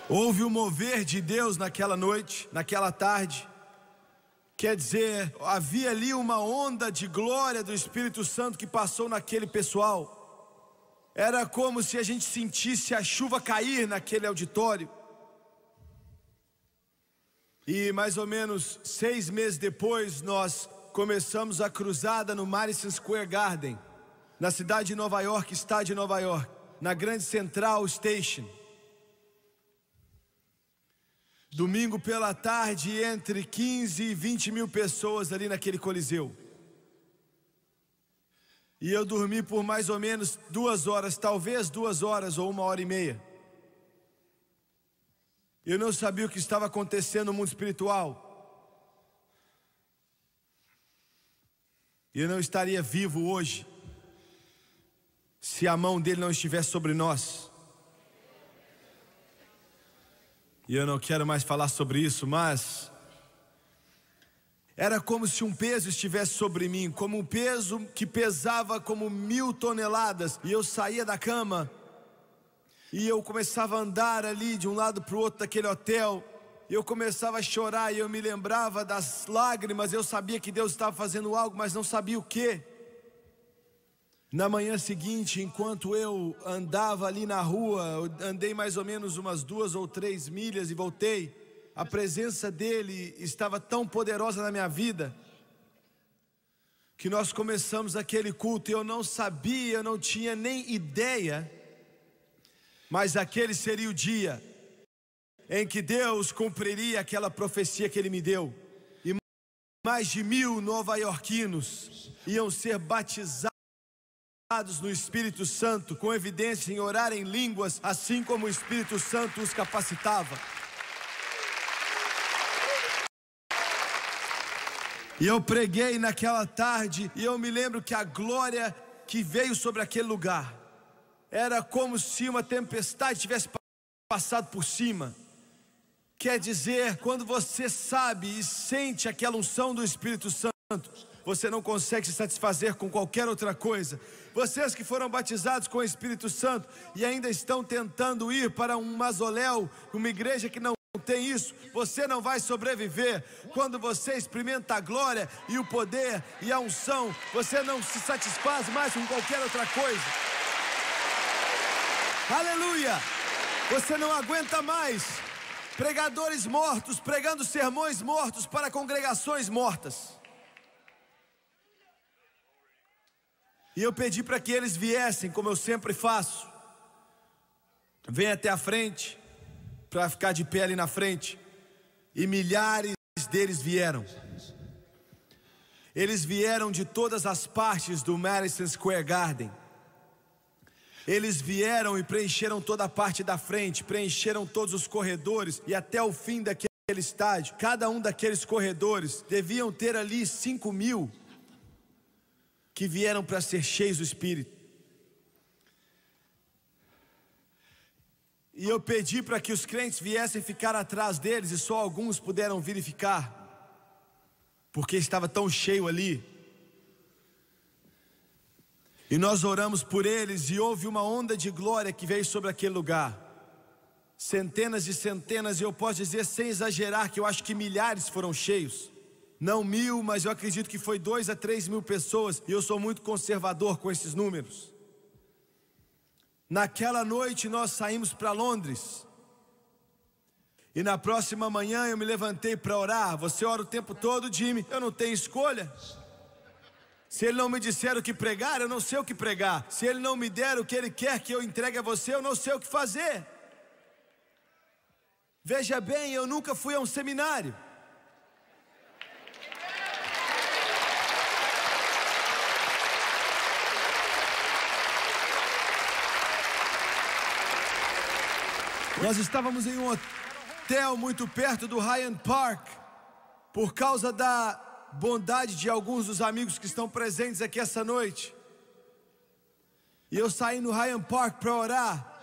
Houve um mover de Deus naquela noite, naquela tarde. Quer dizer, havia ali uma onda de glória do Espírito Santo que passou naquele pessoal. Era como se a gente sentisse a chuva cair naquele auditório. E mais ou menos 6 meses depois, nós começamos a cruzada no Madison Square Garden, na cidade de Nova York, estado de Nova York, na Grande Central Station. Domingo pela tarde, entre 15 e 20 mil pessoas ali naquele coliseu. E eu dormi por mais ou menos 2 horas, talvez 2 horas ou 1h30. Eu não sabia o que estava acontecendo no mundo espiritual. E eu não estaria vivo hoje se a mão dele não estivesse sobre nós. E eu não quero mais falar sobre isso, mas Era como se um peso estivesse sobre mim, como um peso que pesava como 1000 toneladas. E eu saía da cama e eu começava a andar ali de um lado para o outro daquele hotel. E eu começava a chorar e eu me lembrava das lágrimas. Eu sabia que Deus estava fazendo algo, mas não sabia o quê. Na manhã seguinte, enquanto eu andava ali na rua, eu andei mais ou menos umas 2 ou 3 milhas e voltei. A presença dele estava tão poderosa na minha vida, que nós começamos aquele culto e eu não sabia, eu não tinha nem ideia, mas aquele seria o dia em que Deus cumpriria aquela profecia que Ele me deu. E mais de 1000 nova-iorquinos iam ser batizados no Espírito Santo, com evidência em orar em línguas, assim como o Espírito Santo os capacitava. E eu preguei naquela tarde, e eu me lembro que a glória que veio sobre aquele lugar era como se uma tempestade tivesse passado por cima. Quer dizer, quando você sabe e sente aquela unção do Espírito Santo, você não consegue se satisfazer com qualquer outra coisa. Vocês que foram batizados com o Espírito Santo e ainda estão tentando ir para um mausoléu, uma igreja que não tem isso, você não vai sobreviver. Quando você experimenta a glória e o poder e a unção, você não se satisfaz mais com qualquer outra coisa. Aleluia! Você não aguenta mais pregadores mortos pregando sermões mortos para congregações mortas. E eu pedi para que eles viessem, como eu sempre faço. Vem até a frente, para ficar de pé ali na frente. E milhares deles vieram. Eles vieram de todas as partes do Madison Square Garden. Eles vieram e preencheram toda a parte da frente, preencheram todos os corredores e até o fim daquele estádio. Cada um daqueles corredores deviam ter ali 5.000 que vieram para ser cheios do Espírito. E eu pedi para que os crentes viessem ficar atrás deles, e só alguns puderam vir e ficar, porque estava tão cheio ali. E nós oramos por eles, e houve uma onda de glória que veio sobre aquele lugar. Centenas e centenas, e eu posso dizer sem exagerar que eu acho que milhares foram cheios. Não 1000, mas eu acredito que foi 2 a 3 mil pessoas, e eu sou muito conservador com esses números. Naquela noite nós saímos para Londres, e na próxima manhã eu me levantei para orar. Você ora o tempo todo, Jimmy? Eu não tenho escolha. Se Ele não me disser o que pregar, eu não sei o que pregar. Se Ele não me der o que Ele quer que eu entregue a você, eu não sei o que fazer. Veja bem, eu nunca fui a um seminário. Nós estávamos em um hotel muito perto do Hyde Park, por causa da bondade de alguns dos amigos que estão presentes aqui essa noite. E eu saí no Hyde Park para orar,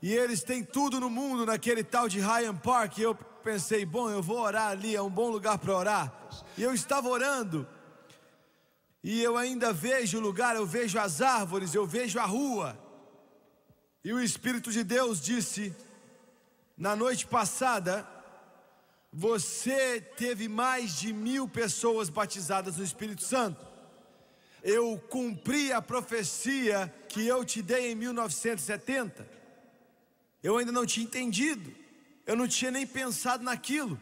e eles têm tudo no mundo naquele tal de Hyde Park. E eu pensei, bom, eu vou orar ali, é um bom lugar para orar. E eu estava orando, e eu ainda vejo o lugar, eu vejo as árvores, eu vejo a rua. E o Espírito de Deus disse: na noite passada, você teve mais de 1000 pessoas batizadas no Espírito Santo. Eu cumpri a profecia que eu te dei em 1970. Eu ainda não tinha entendido, eu não tinha nem pensado naquilo.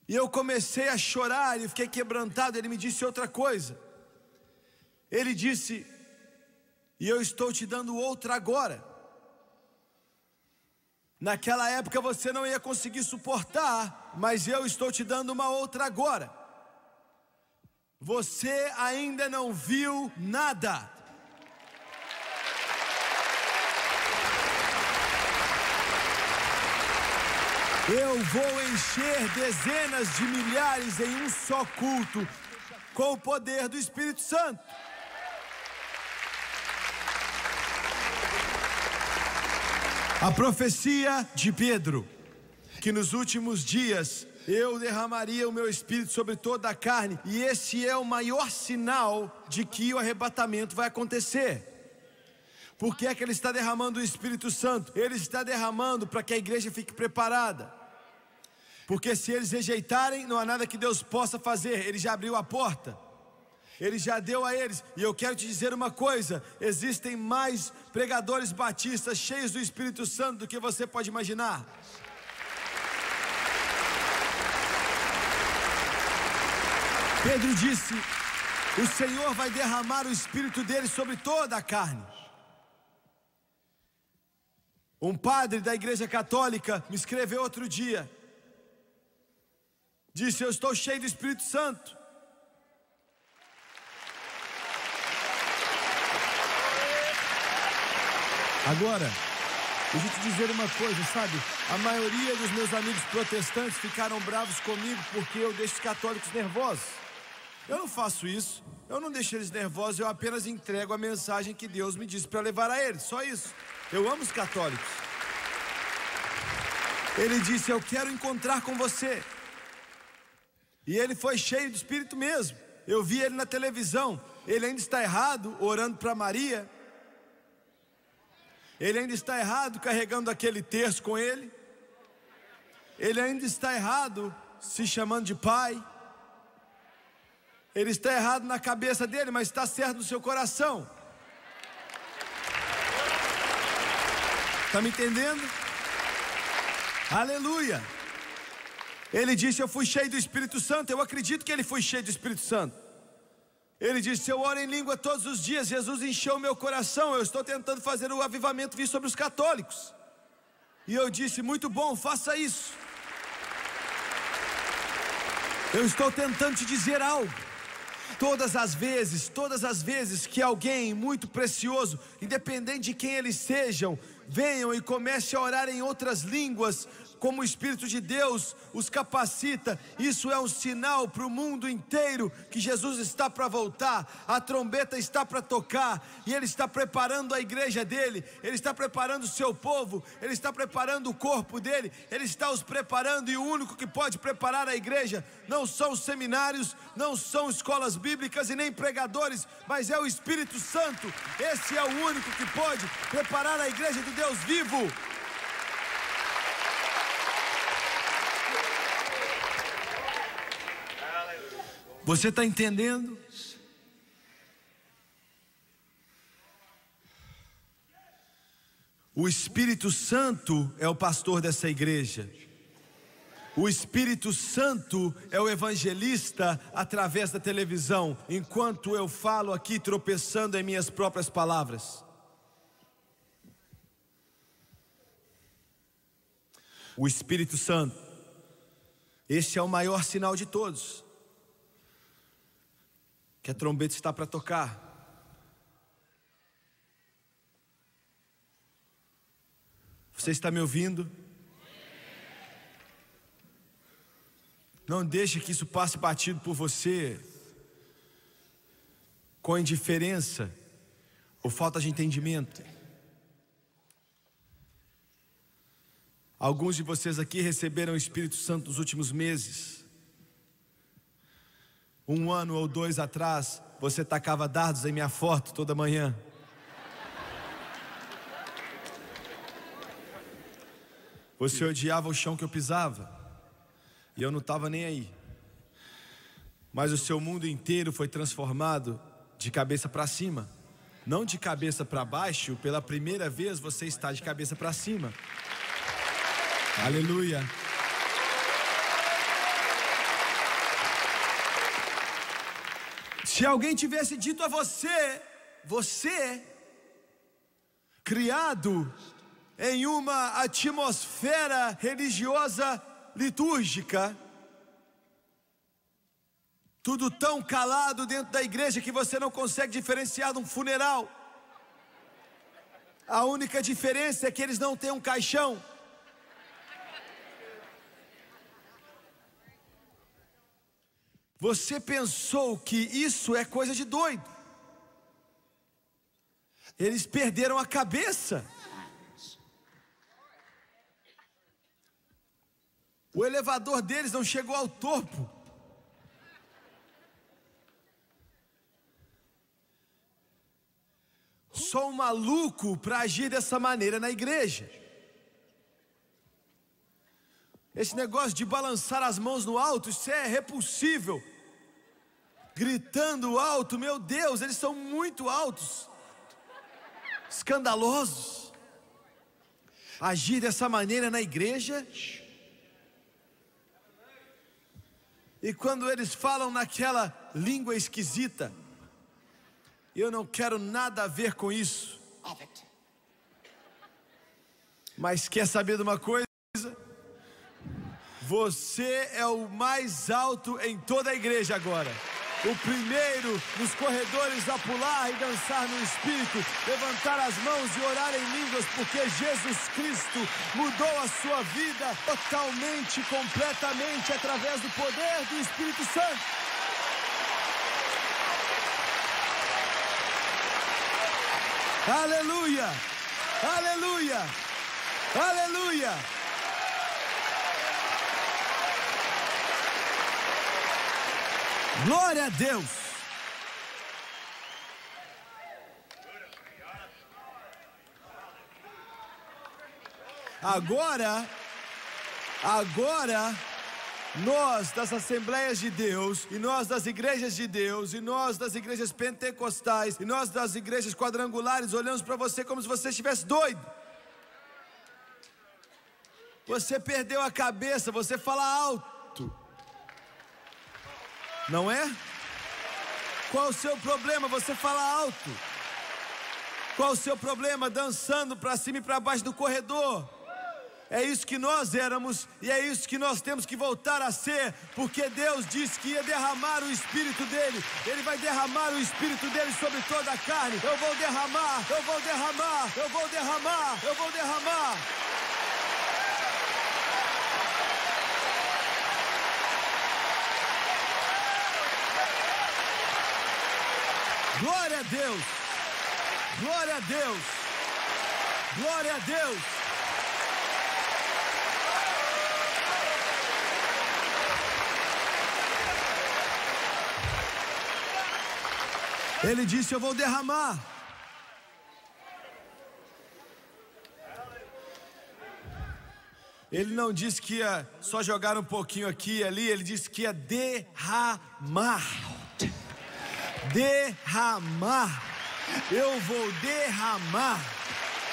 E eu comecei a chorar e fiquei quebrantado. Ele me disse outra coisa. Ele disse: e eu estou te dando outra agora. Naquela época você não ia conseguir suportar, mas eu estou te dando uma outra agora. Você ainda não viu nada. Eu vou encher dezenas de milhares em um só culto, com o poder do Espírito Santo. A profecia de Pedro, que nos últimos dias eu derramaria o meu espírito sobre toda a carne. E esse é o maior sinal de que o arrebatamento vai acontecer. Por que é que ele está derramando o Espírito Santo? Ele está derramando para que a igreja fique preparada. Porque se eles rejeitarem, não há nada que Deus possa fazer. Ele já abriu a porta, Ele já deu a eles. E eu quero te dizer uma coisa: existem mais pregadores batistas cheios do Espírito Santo do que você pode imaginar. Pedro disse: o Senhor vai derramar o Espírito dele sobre toda a carne. Um padre da igreja católica me escreveu outro dia, disse: eu estou cheio do Espírito Santo. Agora, deixa eu te dizer uma coisa, sabe? A maioria dos meus amigos protestantes ficaram bravos comigo porque eu deixo os católicos nervosos. Eu não faço isso, eu não deixo eles nervosos, eu apenas entrego a mensagem que Deus me disse para levar a eles, só isso. Eu amo os católicos. Ele disse: eu quero encontrar com você. E ele foi cheio de Espírito mesmo. Eu vi ele na televisão. Ele ainda está errado orando para Maria. Ele ainda está errado carregando aquele terço com ele. Ele ainda está errado se chamando de pai. Ele está errado na cabeça dele, mas está certo no seu coração. Está me entendendo? Aleluia. Ele disse: eu fui cheio do Espírito Santo. Eu acredito que ele foi cheio do Espírito Santo. Ele disse: eu oro em língua todos os dias. Jesus encheu o meu coração. Eu estou tentando fazer o avivamento vir sobre os católicos. E eu disse: muito bom, faça isso. Eu estou tentando te dizer algo. Todas as vezes que alguém muito precioso, independente de quem eles sejam, venham e comece a orar em outras línguas, como o Espírito de Deus os capacita, isso é um sinal para o mundo inteiro que Jesus está para voltar. A trombeta está para tocar, e Ele está preparando a igreja dele, Ele está preparando o seu povo, Ele está preparando o corpo dele, Ele está os preparando. E o único que pode preparar a igreja não são os seminários, não são escolas bíblicas e nem pregadores, mas é o Espírito Santo. Esse é o único que pode preparar a igreja do Deus vivo. Você está entendendo? O Espírito Santo é o pastor dessa igreja. O Espírito Santo é o evangelista através da televisão, enquanto eu falo aqui tropeçando em minhas próprias palavras. O Espírito Santo, esse é o maior sinal de todos, que a trombeta está para tocar. Você está me ouvindo? Não deixe que isso passe batido por você, com indiferença ou falta de entendimento. Alguns de vocês aqui receberam o Espírito Santo nos últimos meses. 1 ano ou 2 atrás, você tacava dardos em minha foto toda manhã. Você odiava o chão que eu pisava, e eu não estava nem aí. Mas o seu mundo inteiro foi transformado de cabeça para cima, não de cabeça para baixo. Pela primeira vez você está de cabeça para cima. Aleluia. Se alguém tivesse dito a você, criado em uma atmosfera religiosa litúrgica, tudo tão calado dentro da igreja que você não consegue diferenciar de um funeral. A única diferença é que eles não têm um caixão. Você pensou que isso é coisa de doido. Eles perderam a cabeça. O elevador deles não chegou ao topo. Só um maluco para agir dessa maneira na igreja. Esse negócio de balançar as mãos no alto, isso é repulsível. Gritando alto, meu Deus, eles são muito altos. Escandalosos. Agir dessa maneira na igreja. E quando eles falam naquela língua esquisita, eu não quero nada a ver com isso. Mas quer saber de uma coisa? Você é o mais alto em toda a igreja agora. O primeiro nos corredores a pular e dançar no Espírito, levantar as mãos e orar em línguas, porque Jesus Cristo mudou a sua vida totalmente, completamente, através do poder do Espírito Santo. Aleluia! Aleluia! Aleluia! Glória a Deus! Agora, nós das Assembleias de Deus, e nós das igrejas de Deus, e nós das igrejas pentecostais, e nós das igrejas quadrangulares, olhamos para você como se você estivesse doido. Você perdeu a cabeça, você fala alto. Não é? Qual o seu problema? Você fala alto. Qual o seu problema? Dançando para cima e para baixo do corredor. É isso que nós éramos e é isso que nós temos que voltar a ser, porque Deus disse que ia derramar o Espírito dele. Ele vai derramar o Espírito dele sobre toda a carne. Eu vou derramar, eu vou derramar, eu vou derramar, eu vou derramar. Glória a Deus, glória a Deus, glória a Deus. Ele disse: eu vou derramar. Ele não disse que ia só jogar um pouquinho aqui e ali, ele disse que ia derramar. Derramar. Eu vou derramar.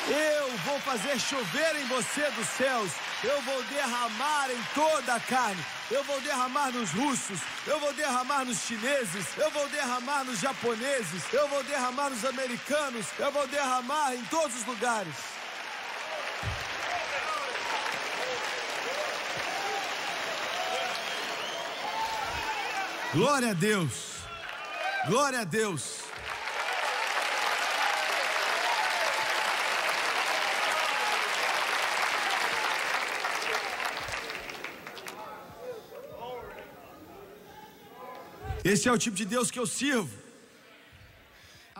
Eu vou fazer chover em você dos céus. Eu vou derramar em toda a carne. Eu vou derramar nos russos. Eu vou derramar nos chineses. Eu vou derramar nos japoneses. Eu vou derramar nos americanos. Eu vou derramar em todos os lugares. Glória a Deus. Glória a Deus. Esse é o tipo de Deus que eu sirvo.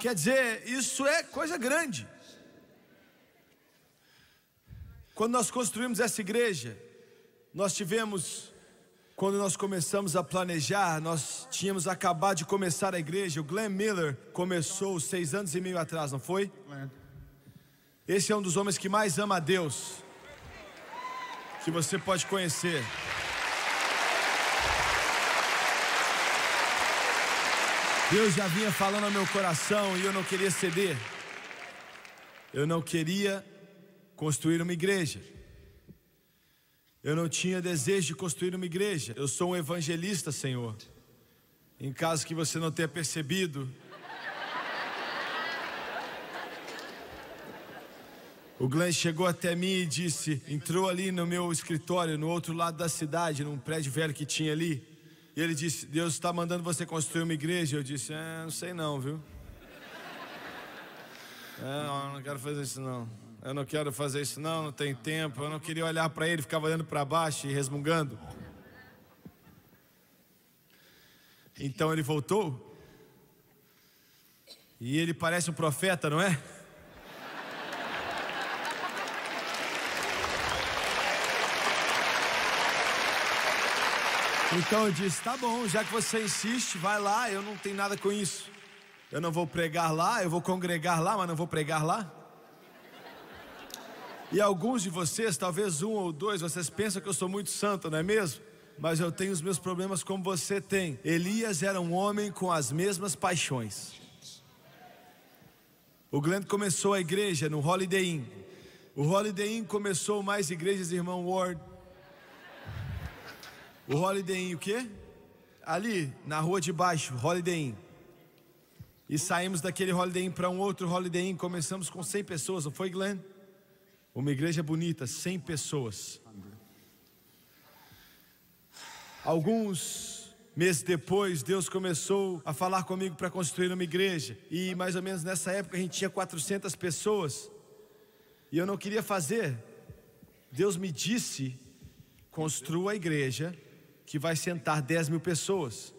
Quer dizer, isso é coisa grande. Quando nós construímos essa igreja, quando nós começamos a planejar, nós tínhamos acabado de começar a igreja. O Glenn Miller começou 6 anos e meio atrás, não foi? Esse é um dos homens que mais ama a Deus que você pode conhecer. Deus já vinha falando ao meu coração e eu não queria ceder. Eu não queria construir uma igreja. Eu não tinha desejo de construir uma igreja. Eu sou um evangelista, Senhor. Em caso que você não tenha percebido. O Glenn chegou até mim e disse, entrou ali no meu escritório, no outro lado da cidade, num prédio velho que tinha ali. E ele disse, Deus está mandando você construir uma igreja. Eu disse, não sei não, viu? Eu não quero fazer isso não. Eu não quero fazer isso não tem tempo. Eu não queria olhar para ele, ficava olhando para baixo e resmungando. Então ele voltou. E ele parece um profeta, não é? Então eu disse, tá bom, já que você insiste, vai lá, eu não tenho nada com isso. Eu não vou pregar lá, eu vou congregar lá, mas não vou pregar lá. E alguns de vocês, talvez um ou dois, vocês pensam que eu sou muito santo, não é mesmo? Mas eu tenho os meus problemas como você tem. Elias era um homem com as mesmas paixões. O Glenn começou a igreja no Holiday Inn. O Holiday Inn começou mais igrejas, irmão Ward. O Holiday Inn o quê? Ali, na rua de baixo, Holiday Inn. E saímos daquele Holiday Inn para um outro Holiday Inn. Começamos com 100 pessoas, não foi, Glenn? Uma igreja bonita, 100 pessoas. Alguns meses depois, Deus começou a falar comigo para construir uma igreja. E mais ou menos nessa época a gente tinha 400 pessoas. E eu não queria fazer. Deus me disse, construa a igreja que vai sentar 10 mil pessoas.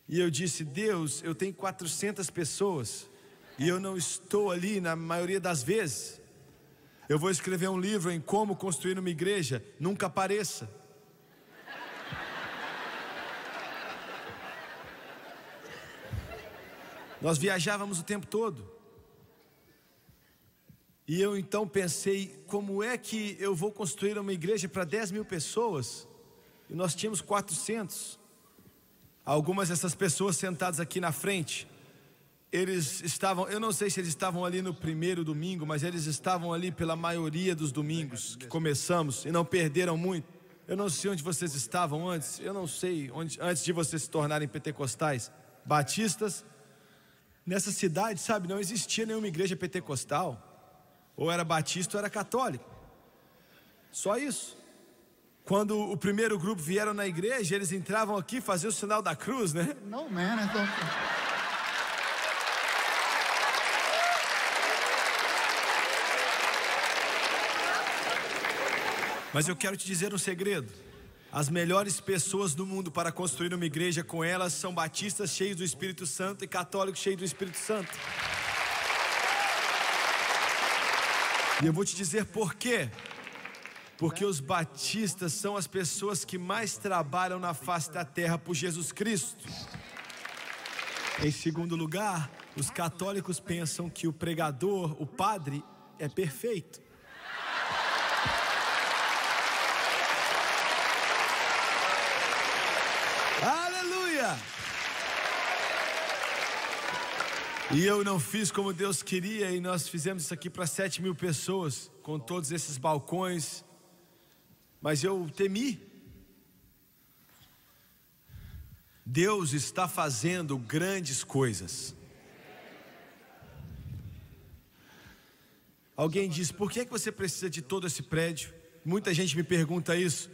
E eu disse, Deus, eu tenho 400 pessoas e eu não estou ali na maioria das vezes. Eu vou escrever um livro em como construir uma igreja, nunca apareça. Nós viajávamos o tempo todo. E eu então pensei, como é que eu vou construir uma igreja para 10 mil pessoas? E nós tínhamos 400. Algumas dessas pessoas sentadas aqui na frente, eles estavam, eu não sei se eles estavam ali no primeiro domingo, mas eles estavam ali pela maioria dos domingos que começamos e não perderam muito. Eu não sei onde vocês estavam antes, eu não sei onde, antes de vocês se tornarem pentecostais, batistas. Nessa cidade, sabe, não existia nenhuma igreja pentecostal. Ou era batista ou era católico. Só isso. Quando o primeiro grupo vieram na igreja, eles entravam aqui, faziam o sinal da cruz, né? No, man, I thought. Mas eu quero te dizer um segredo. As melhores pessoas do mundo para construir uma igreja com elas são batistas cheios do Espírito Santo e católicos cheios do Espírito Santo. E eu vou te dizer por quê. Porque os batistas são as pessoas que mais trabalham na face da terra por Jesus Cristo. Em segundo lugar, os católicos pensam que o pregador, o padre, é perfeito. Aleluia! E eu não fiz como Deus queria, e nós fizemos isso aqui para 7 mil pessoas, com todos esses balcões. Mas eu temi. Deus está fazendo grandes coisas. Alguém diz, por que é que você precisa de todo esse prédio? Muita gente me pergunta isso.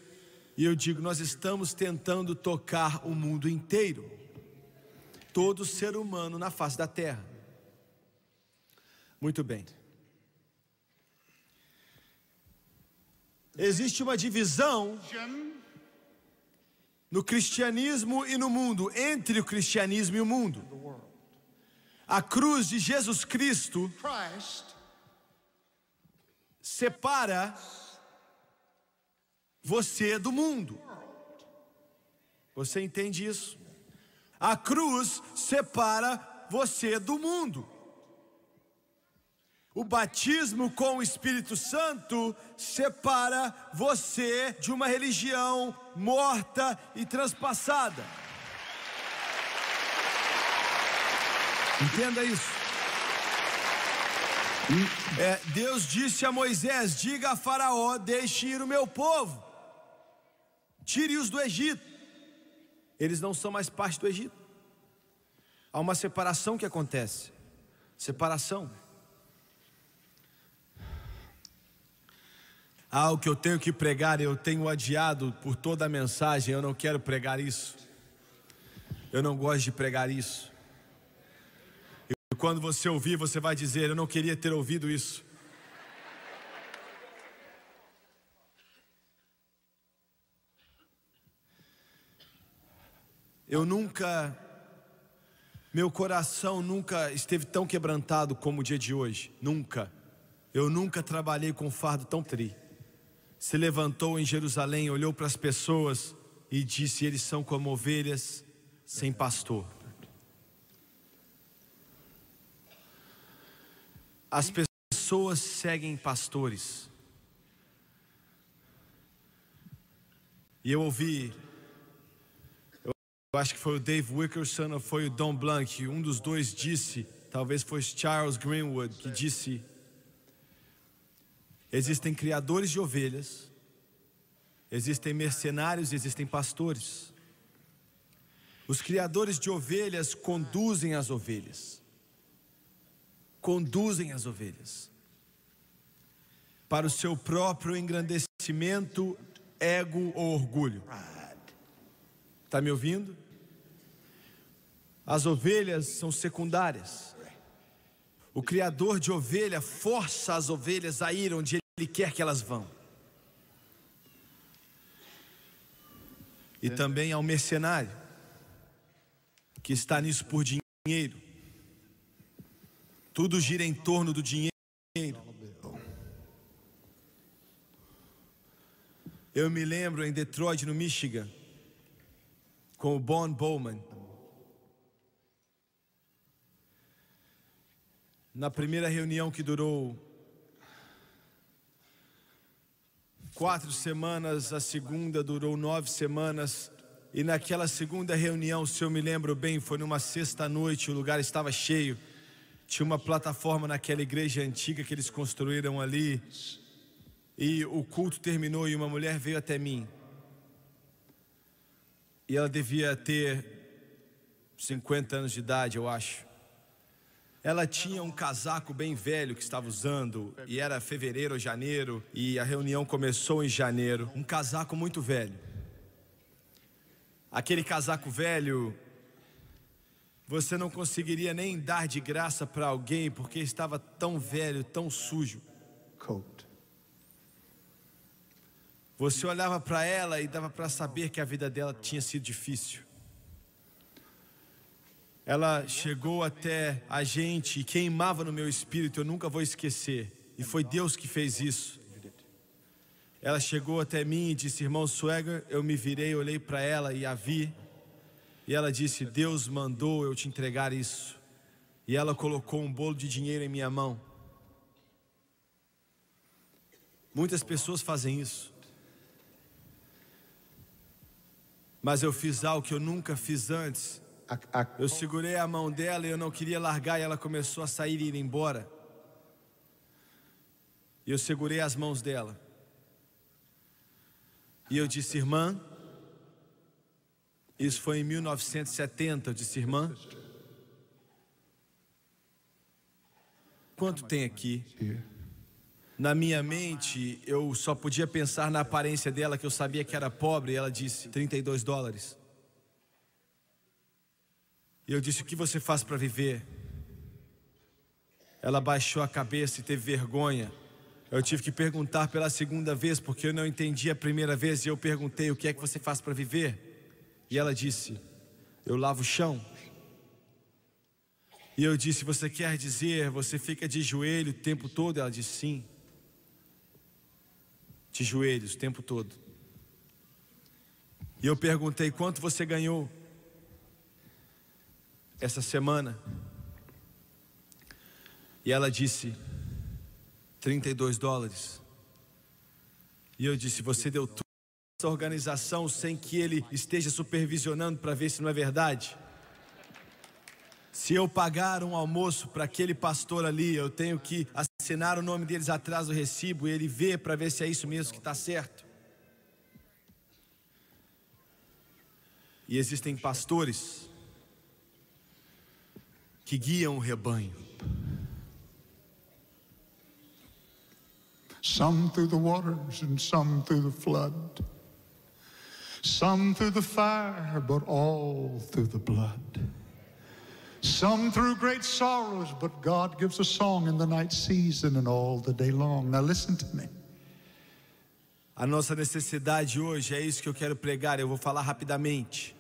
E eu digo, nós estamos tentando tocar o mundo inteiro. Todo ser humano na face da terra. Muito bem. Existe uma divisão no cristianismo e no mundo, entre o cristianismo e o mundo. A cruz de Jesus Cristo separa você do mundo. Você entende isso? A cruz separa você do mundo. O batismo com o Espírito Santo separa você de uma religião morta e transpassada. Entenda isso. Deus disse a Moisés, diga a Faraó, deixe ir o meu povo. Tire-os do Egito. Eles não são mais parte do Egito. Há uma separação que acontece. Separação. O que eu tenho que pregar, eu tenho adiado por toda a mensagem. Eu não quero pregar isso. Eu não gosto de pregar isso. E quando você ouvir, você vai dizer, eu não queria ter ouvido isso. Meu coração nunca esteve tão quebrantado como o dia de hoje. Nunca. Eu nunca trabalhei com um fardo tão triste. Se levantou em Jerusalém, olhou para as pessoas e disse: eles são como ovelhas sem pastor. As pessoas seguem pastores. E eu ouvi, eu acho que foi o Dave Wilkerson ou foi o Don Blank, um dos dois disse, talvez foi Charles Greenwood, que disse: existem criadores de ovelhas, existem mercenários e existem pastores. Os criadores de ovelhas conduzem as ovelhas. Conduzem as ovelhas para o seu próprio engrandecimento, ego ou orgulho. Está me ouvindo? As ovelhas são secundárias. O criador de ovelha força as ovelhas a ir onde ele quer que elas vão. E também há um mercenário que está nisso por dinheiro. Tudo gira em torno do dinheiro. Eu me lembro em Detroit, no Michigan, com o Bon Bowman. Na primeira reunião que durou 4 semanas, a segunda durou 9 semanas. E naquela segunda reunião, se eu me lembro bem, foi numa sexta-noite, o lugar estava cheio. Tinha uma plataforma naquela igreja antiga que eles construíram ali. E o culto terminou e uma mulher veio até mim. E ela devia ter 50 anos de idade, eu acho. Ela tinha um casaco bem velho que estava usando, e era fevereiro ou janeiro, e a reunião começou em janeiro. Um casaco muito velho. Aquele casaco velho, você não conseguiria nem dar de graça para alguém, porque estava tão velho, tão sujo. Você olhava para ela e dava para saber que a vida dela tinha sido difícil. Ela chegou até a gente e queimava no meu espírito, eu nunca vou esquecer. E foi Deus que fez isso. Ela chegou até mim e disse: irmão Swagger, eu me virei, olhei para ela e a vi. E ela disse: Deus mandou eu te entregar isso. E ela colocou um bolo de dinheiro em minha mão. Muitas pessoas fazem isso. Mas eu fiz algo que eu nunca fiz antes. Eu segurei a mão dela e eu não queria largar, e ela começou a sair e ir embora. E eu segurei as mãos dela. E eu disse: irmã, isso foi em 1970, eu disse: irmã, quanto tem aqui? Na minha mente, eu só podia pensar na aparência dela, que eu sabia que era pobre, e ela disse: $32. E eu disse: o que você faz para viver? Ela baixou a cabeça e teve vergonha. Eu tive que perguntar pela segunda vez, porque eu não entendi a primeira vez, e eu perguntei: o que é que você faz para viver? E ela disse: eu lavo o chão. E eu disse: você quer dizer, você fica de joelho o tempo todo? Ela disse: sim, de joelhos o tempo todo. E eu perguntei: quanto você ganhou essa semana? E ela disse: $32. E eu disse: você deu tudo essa organização sem que ele esteja supervisionando para ver se não é verdade? Se eu pagar um almoço para aquele pastor ali, eu tenho que assinar o nome deles atrás do recibo e ele vê para ver se é isso mesmo que está certo. E existem pastores que guiam o rebanho. Some through the waters and some through the flood. Some through the fire, but all through the blood. Some through great sorrows, but God gives a song in the night season and all the day long. Now listen to me. A nossa necessidade hoje, é isso que eu quero pregar, eu vou falar rapidamente.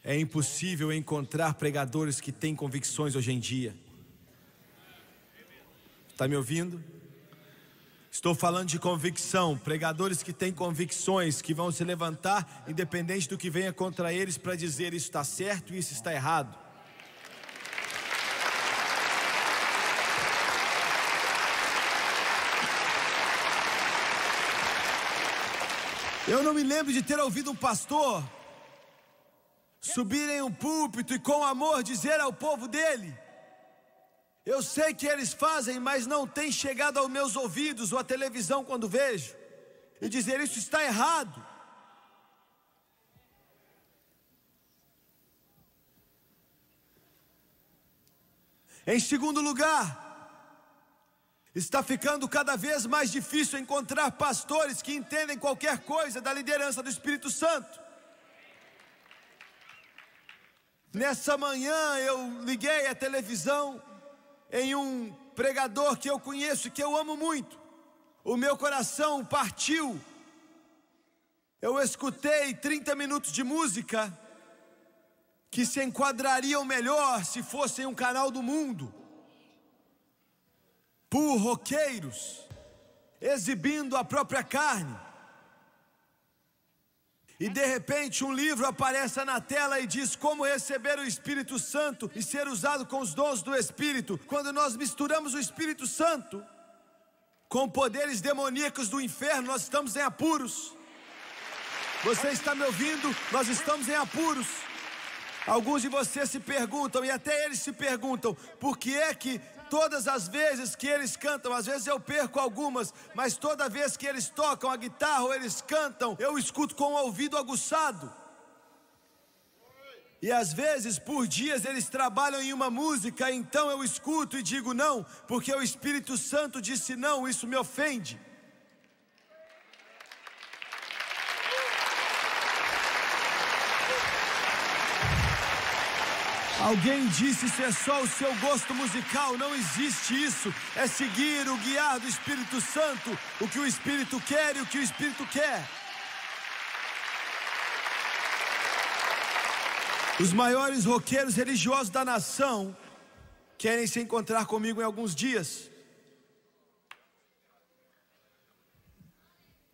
É impossível encontrar pregadores que têm convicções hoje em dia. Está me ouvindo? Estou falando de convicção, pregadores que têm convicções, que vão se levantar independente do que venha contra eles para dizer isso está certo e isso está errado. Eu não me lembro de ter ouvido um pastor subir em um púlpito e com amor dizer ao povo dele: eu sei que eles fazem, mas não tem chegado aos meus ouvidos ou à televisão quando vejo, e dizer isso está errado. Em segundo lugar, está ficando cada vez mais difícil encontrar pastores que entendem qualquer coisa da liderança do Espírito Santo. Nessa manhã eu liguei a televisão em um pregador que eu conheço e que eu amo muito. O meu coração partiu. Eu escutei 30 minutos de música que se enquadrariam melhor se fossem um canal do mundo, por roqueiros exibindo a própria carne. E de repente um livro aparece na tela e diz como receber o Espírito Santo e ser usado com os dons do Espírito. Quando nós misturamos o Espírito Santo com poderes demoníacos do inferno, nós estamos em apuros. Você está me ouvindo? Nós estamos em apuros. Alguns de vocês se perguntam, e até eles se perguntam, por que é que todas as vezes que eles cantam, às vezes eu perco algumas, mas toda vez que eles tocam a guitarra ou eles cantam, eu escuto com o ouvido aguçado. E às vezes por dias eles trabalham em uma música, então eu escuto e digo não, porque o Espírito Santo disse não, isso me ofende. Alguém disse isso é só o seu gosto musical. Não existe isso. É seguir o guiar do Espírito Santo, o que o Espírito quer e o que o Espírito quer. Os maiores roqueiros religiosos da nação querem se encontrar comigo em alguns dias.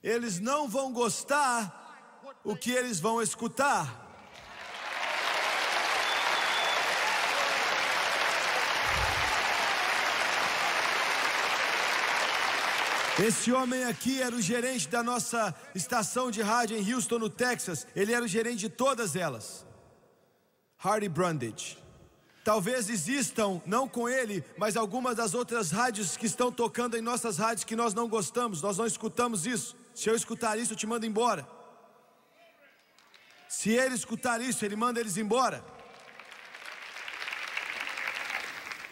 Eles não vão gostar o que eles vão escutar. Esse homem aqui era o gerente da nossa estação de rádio em Houston, no Texas. Ele era o gerente de todas elas. Hardy Brundage. Talvez existam, não com ele, mas algumas das outras rádios que estão tocando em nossas rádios que nós não gostamos. Nós não escutamos isso. Se eu escutar isso, eu te mando embora. Se ele escutar isso, ele manda eles embora.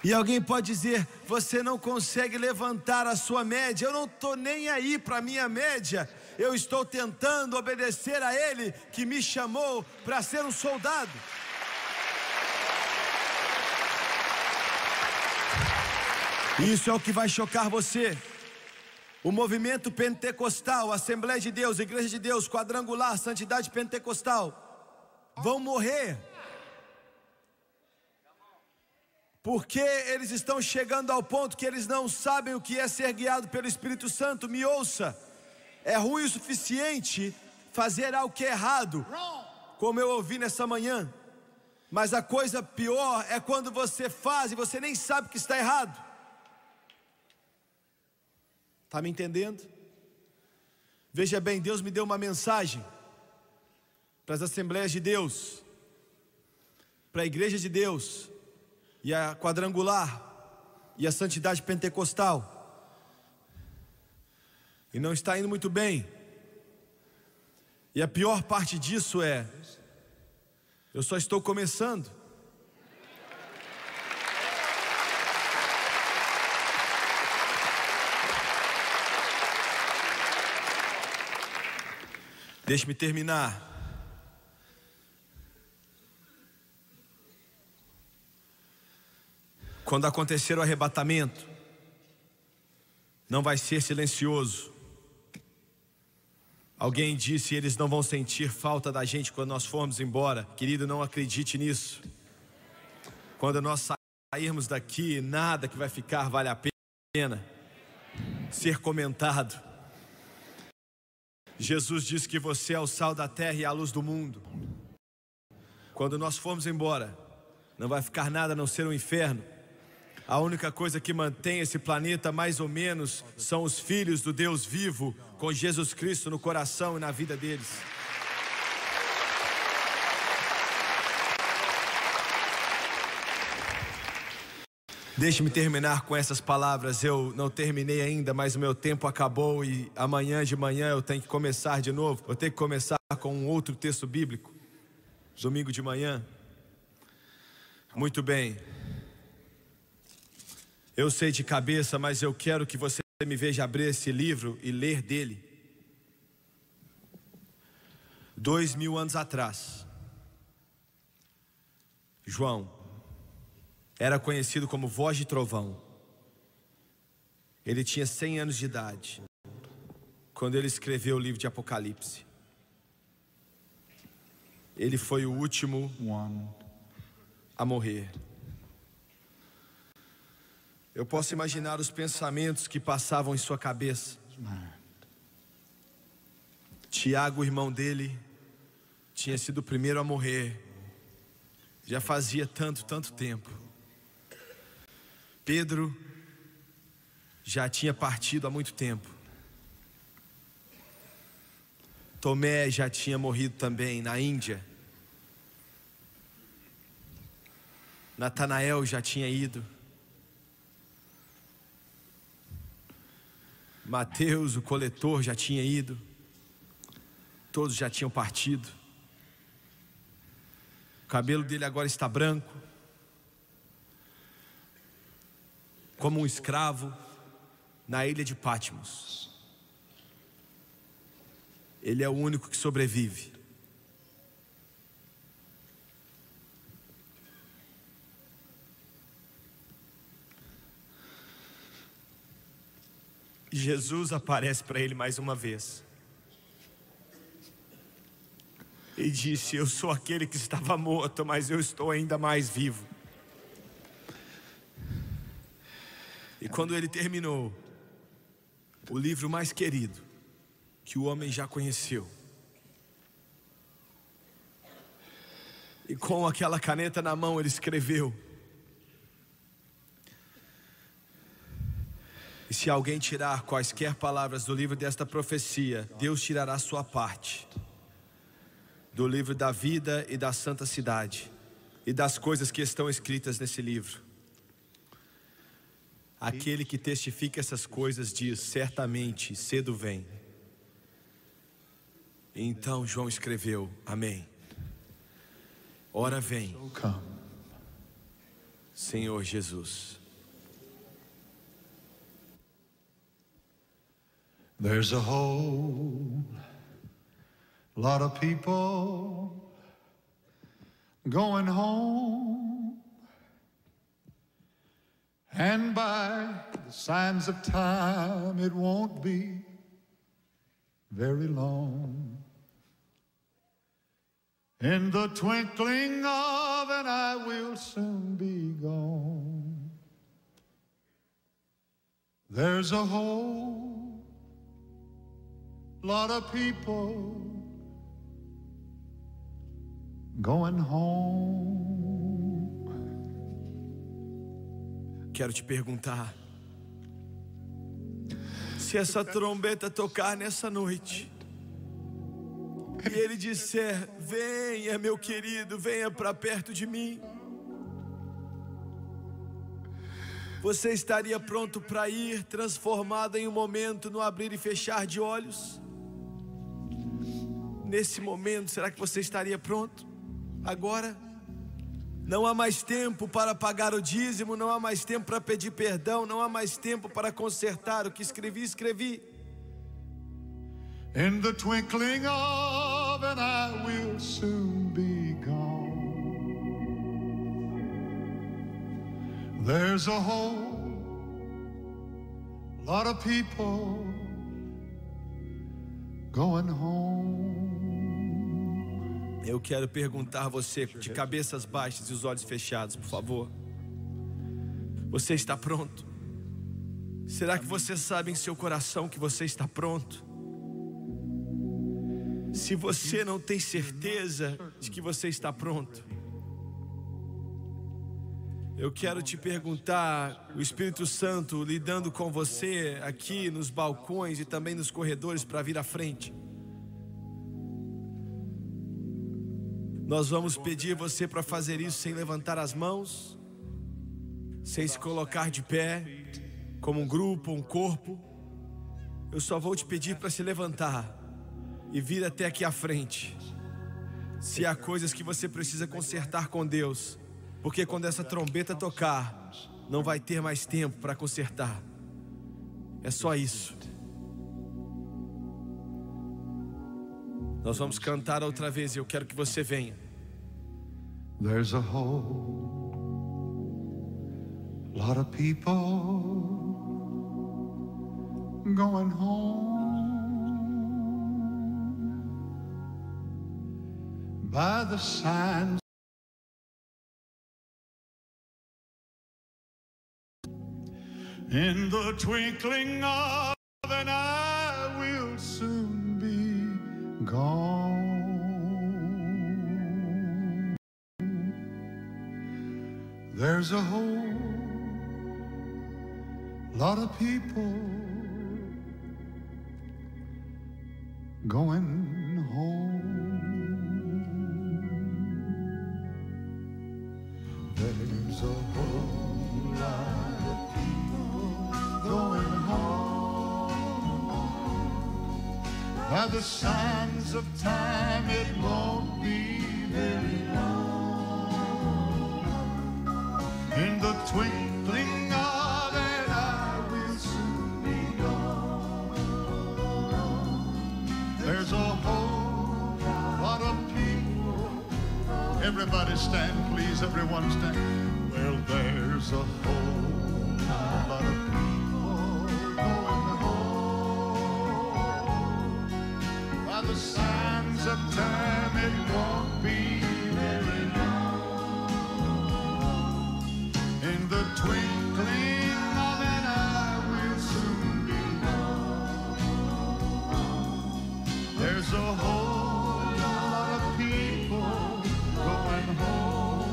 E alguém pode dizer, você não consegue levantar a sua média. Eu não estou nem aí para a minha média. Eu estou tentando obedecer a Ele que me chamou para ser um soldado. Isso é o que vai chocar você. O movimento pentecostal, Assembleia de Deus, Igreja de Deus, Quadrangular, Santidade Pentecostal vão morrer. Porque eles estão chegando ao ponto que eles não sabem o que é ser guiado pelo Espírito Santo. Me ouça, é ruim o suficiente fazer algo que é errado, como eu ouvi nessa manhã. Mas a coisa pior é quando você faz e você nem sabe que está errado. Está me entendendo? Veja bem, Deus me deu uma mensagem para as Assembleias de Deus, para a Igreja de Deus, e a Quadrangular, e a Santidade Pentecostal. E não está indo muito bem. E a pior parte disso é, eu só estou começando. Deixe-me terminar. Quando acontecer o arrebatamento, não vai ser silencioso. Alguém disse, eles não vão sentir falta da gente quando nós formos embora. Querido, não acredite nisso. Quando nós sairmos daqui, nada que vai ficar vale a pena. ser comentado. Jesus disse que você é o sal da terra e a luz do mundo. Quando nós formos embora, não vai ficar nada a não ser um inferno. A única coisa que mantém esse planeta mais ou menos são os filhos do Deus vivo, com Jesus Cristo no coração e na vida deles. Deixe-me terminar com essas palavras. Eu não terminei ainda, mas o meu tempo acabou e amanhã de manhã eu tenho que começar de novo. Eu tenho que começar com um outro texto bíblico. Domingo de manhã. Muito bem. Eu sei de cabeça, mas eu quero que você me veja abrir esse livro e ler dele. 2000 anos atrás, João era conhecido como Voz de Trovão. Ele tinha 100 anos de idade quando ele escreveu o livro de Apocalipse. Ele foi o último a morrer. Eu posso imaginar os pensamentos que passavam em sua cabeça. Tiago, o irmão dele, tinha sido o primeiro a morrer. Já fazia tanto tempo. Pedro já tinha partido há muito tempo. Tomé já tinha morrido também na Índia. Natanael já tinha ido. Mateus, o coletor, já tinha ido. Todos já tinham partido. O cabelo dele agora está branco, como um escravo na ilha de Patmos. Ele é o único que sobrevive. Jesus aparece para ele mais uma vez e disse: eu sou aquele que estava morto, mas eu estou ainda mais vivo. E quando ele terminou o livro mais querido que o homem já conheceu, e com aquela caneta na mão ele escreveu: e se alguém tirar quaisquer palavras do livro desta profecia, Deus tirará a sua parte do livro da vida e da santa cidade e das coisas que estão escritas nesse livro. Aquele que testifica essas coisas diz: certamente cedo vem. Então João escreveu: amém. Ora vem, Senhor Jesus. There's a whole lot of people going home, and by the signs of time it won't be very long. In the twinkling of an eye will soon be gone. There's a whole lot of people going home. Quero te perguntar: se essa trombeta tocar nessa noite e ele disser: venha, meu querido, venha para perto de mim, você estaria pronto para ir, transformado em um momento no abrir e fechar de olhos? Nesse momento, será que você estaria pronto? Agora? Não há mais tempo para pagar o dízimo, não há mais tempo para pedir perdão, não há mais tempo para consertar o que escrevi. In the twinkling of an eye will soon be gone. There's a whole lot of people going home. Eu quero perguntar a você, de cabeças baixas e os olhos fechados, por favor. Você está pronto? Será que você sabe em seu coração que você está pronto? Se você não tem certeza de que você está pronto, eu quero te perguntar, o Espírito Santo lidando com você aqui nos balcões e também nos corredores para vir à frente. Nós vamos pedir você para fazer isso sem levantar as mãos, sem se colocar de pé, como um grupo, um corpo. Eu só vou te pedir para se levantar e vir até aqui à frente. Se há coisas que você precisa consertar com Deus, porque quando essa trombeta tocar, não vai ter mais tempo para consertar. É só isso. Nós vamos cantar outra vez e eu quero que você venha. There's a whole lot of people going home by the signs. In the twinkling of an eye, we'll soon be gone. There's a whole lot of people going home. There's a whole lot of people going home. By the signs of time, it won't be very long. In the twinkling of an eye, we'll soon be gone. There's a whole lot of people. Everybody stand, please. Everyone stand. Well, there's a whole lot of people going home. By the signs of time, it won't be very long. In the twinkling of an eye, we'll soon be gone. There's a whole lot of people going home.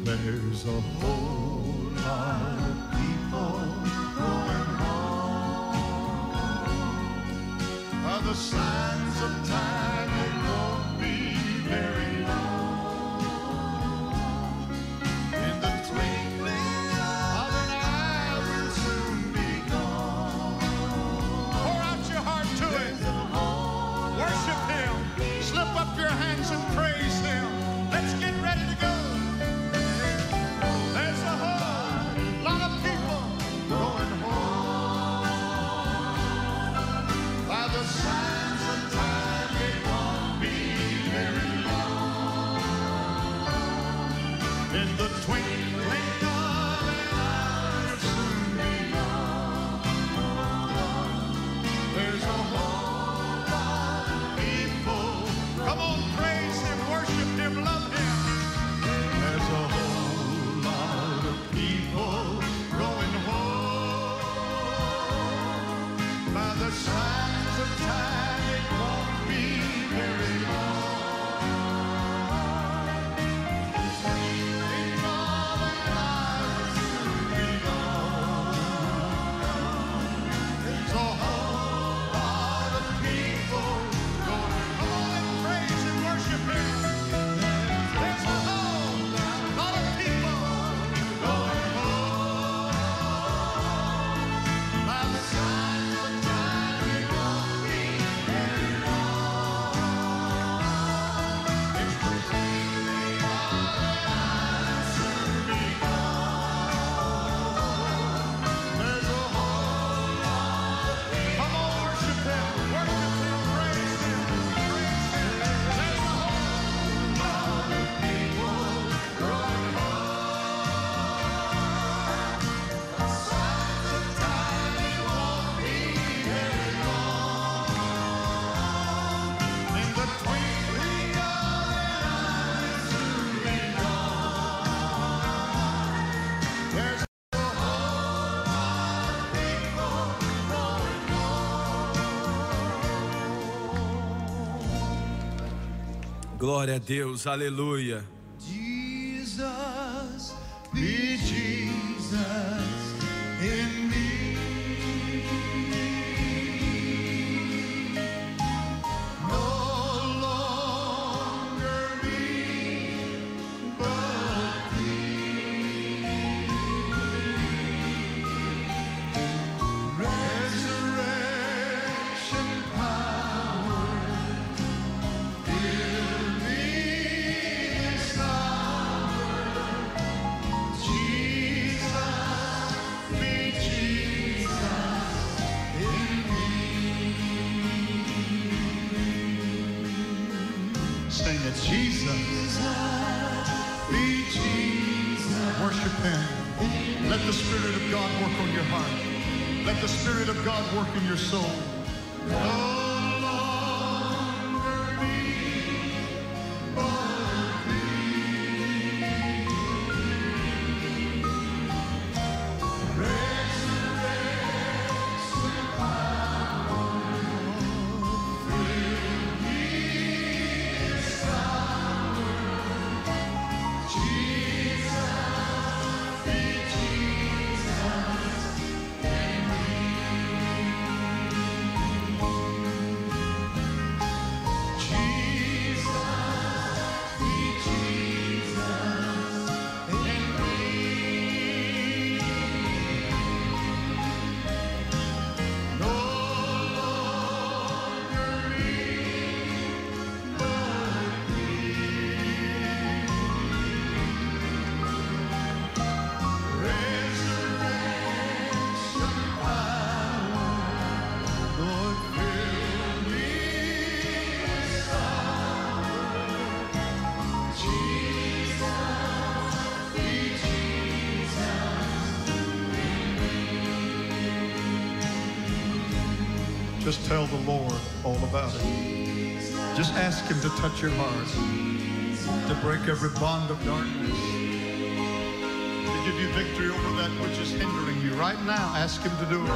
There's a whole lot of people going home. By the signs of time, it won't be very long. In the twinkling of an eye, we'll soon be gone. Pour out your heart to Him. Worship Him. Slip up your hands and praise Him. Let's get ready to go. There's a whole lot of people going home. By the signs of time, Glória a Deus, aleluia. Jesus, be Jesus in me. No longer me, but thee. Resurrection power, fill me this hour. Jesus, be Jesus in me. Sing it, Jesus, be Jesus. Worship Him. Let the Spirit of God work on your heart. Let the Spirit of God work in your soul. No longer me, but thee. Resurrection power, fill me this hour. Jesus, be Jesus in me. Jesus, be Jesus in me. No longer me, but resurrection power, Lord, fill me this hour. Jesus, be Jesus in me. Just tell the Lord all about it. Just ask Him to touch your heart, to break every bond of darkness, to give you victory over that which is hindering you. Right now, ask Him to do it.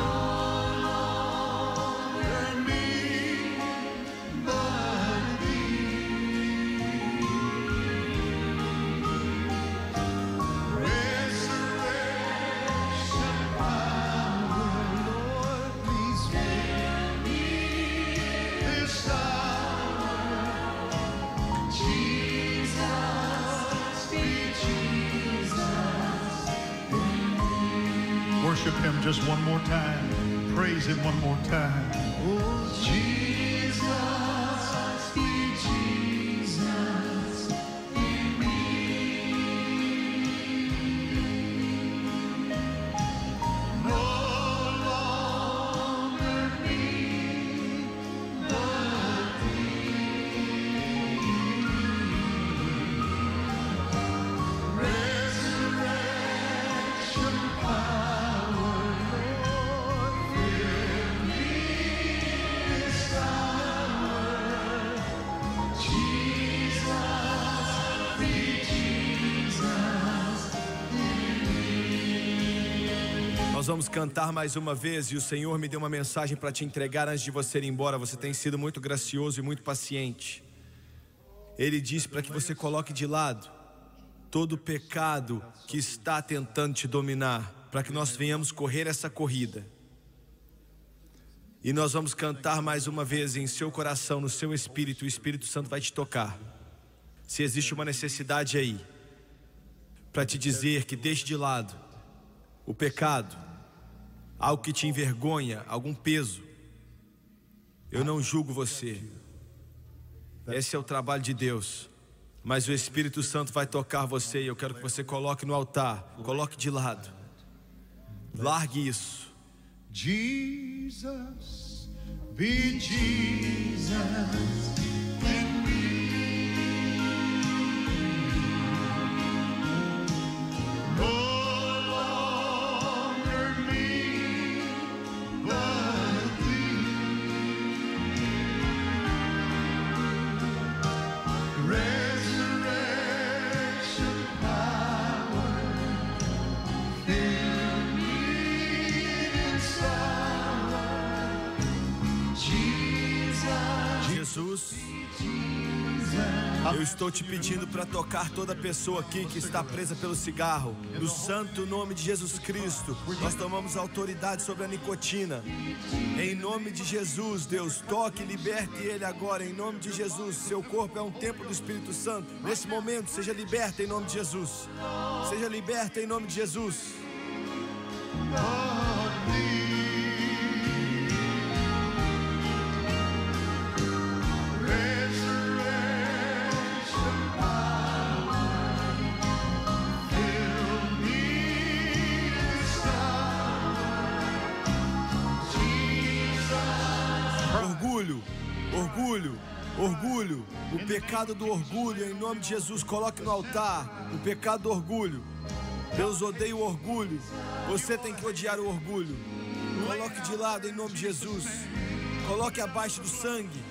Resurrection power, Lord, please fill me this hour. Jesus, be Jesus. Worship Him just one more time. Praise Him one more time. Oh, Jesus, be Jesus in me. No longer me, but resurrection power, Lord, fill me this hour. Jesus, be Jesus Nós vamos cantar mais uma vez e o Senhor me deu uma mensagem para te entregar antes de você ir embora. Você tem sido muito gracioso e muito paciente. Ele disse para que você coloque de lado todo o pecado que está tentando te dominar, para que nós venhamos correr essa corrida. E nós vamos cantar mais uma vez em seu coração, no seu espírito. O Espírito Santo vai te tocar. Se existe uma necessidade aí, para te dizer que deixe de lado o pecado, algo que te envergonha, algum peso, eu não julgo você. Esse é o trabalho de Deus. Mas o Espírito Santo vai tocar você e eu quero que você coloque no altar, coloque de lado. Largue isso. Jesus, be Jesus in me. No longer me, but thee. Resurrection power, fill me this hour. Jesus, Jesus, Jesus Eu estou te pedindo para tocar toda pessoa aqui que está presa pelo cigarro. No santo nome de Jesus Cristo, nós tomamos autoridade sobre a nicotina. Em nome de Jesus, Deus, toque e liberte ele agora, em nome de Jesus. Seu corpo é um templo do Espírito Santo. Nesse momento, seja liberta em nome de Jesus. Seja liberta em nome de Jesus. Orgulho, o pecado do orgulho, em nome de Jesus, coloque no altar o pecado do orgulho. Deus odeia o orgulho, você tem que odiar o orgulho. Coloque de lado em nome de Jesus, coloque abaixo do sangue.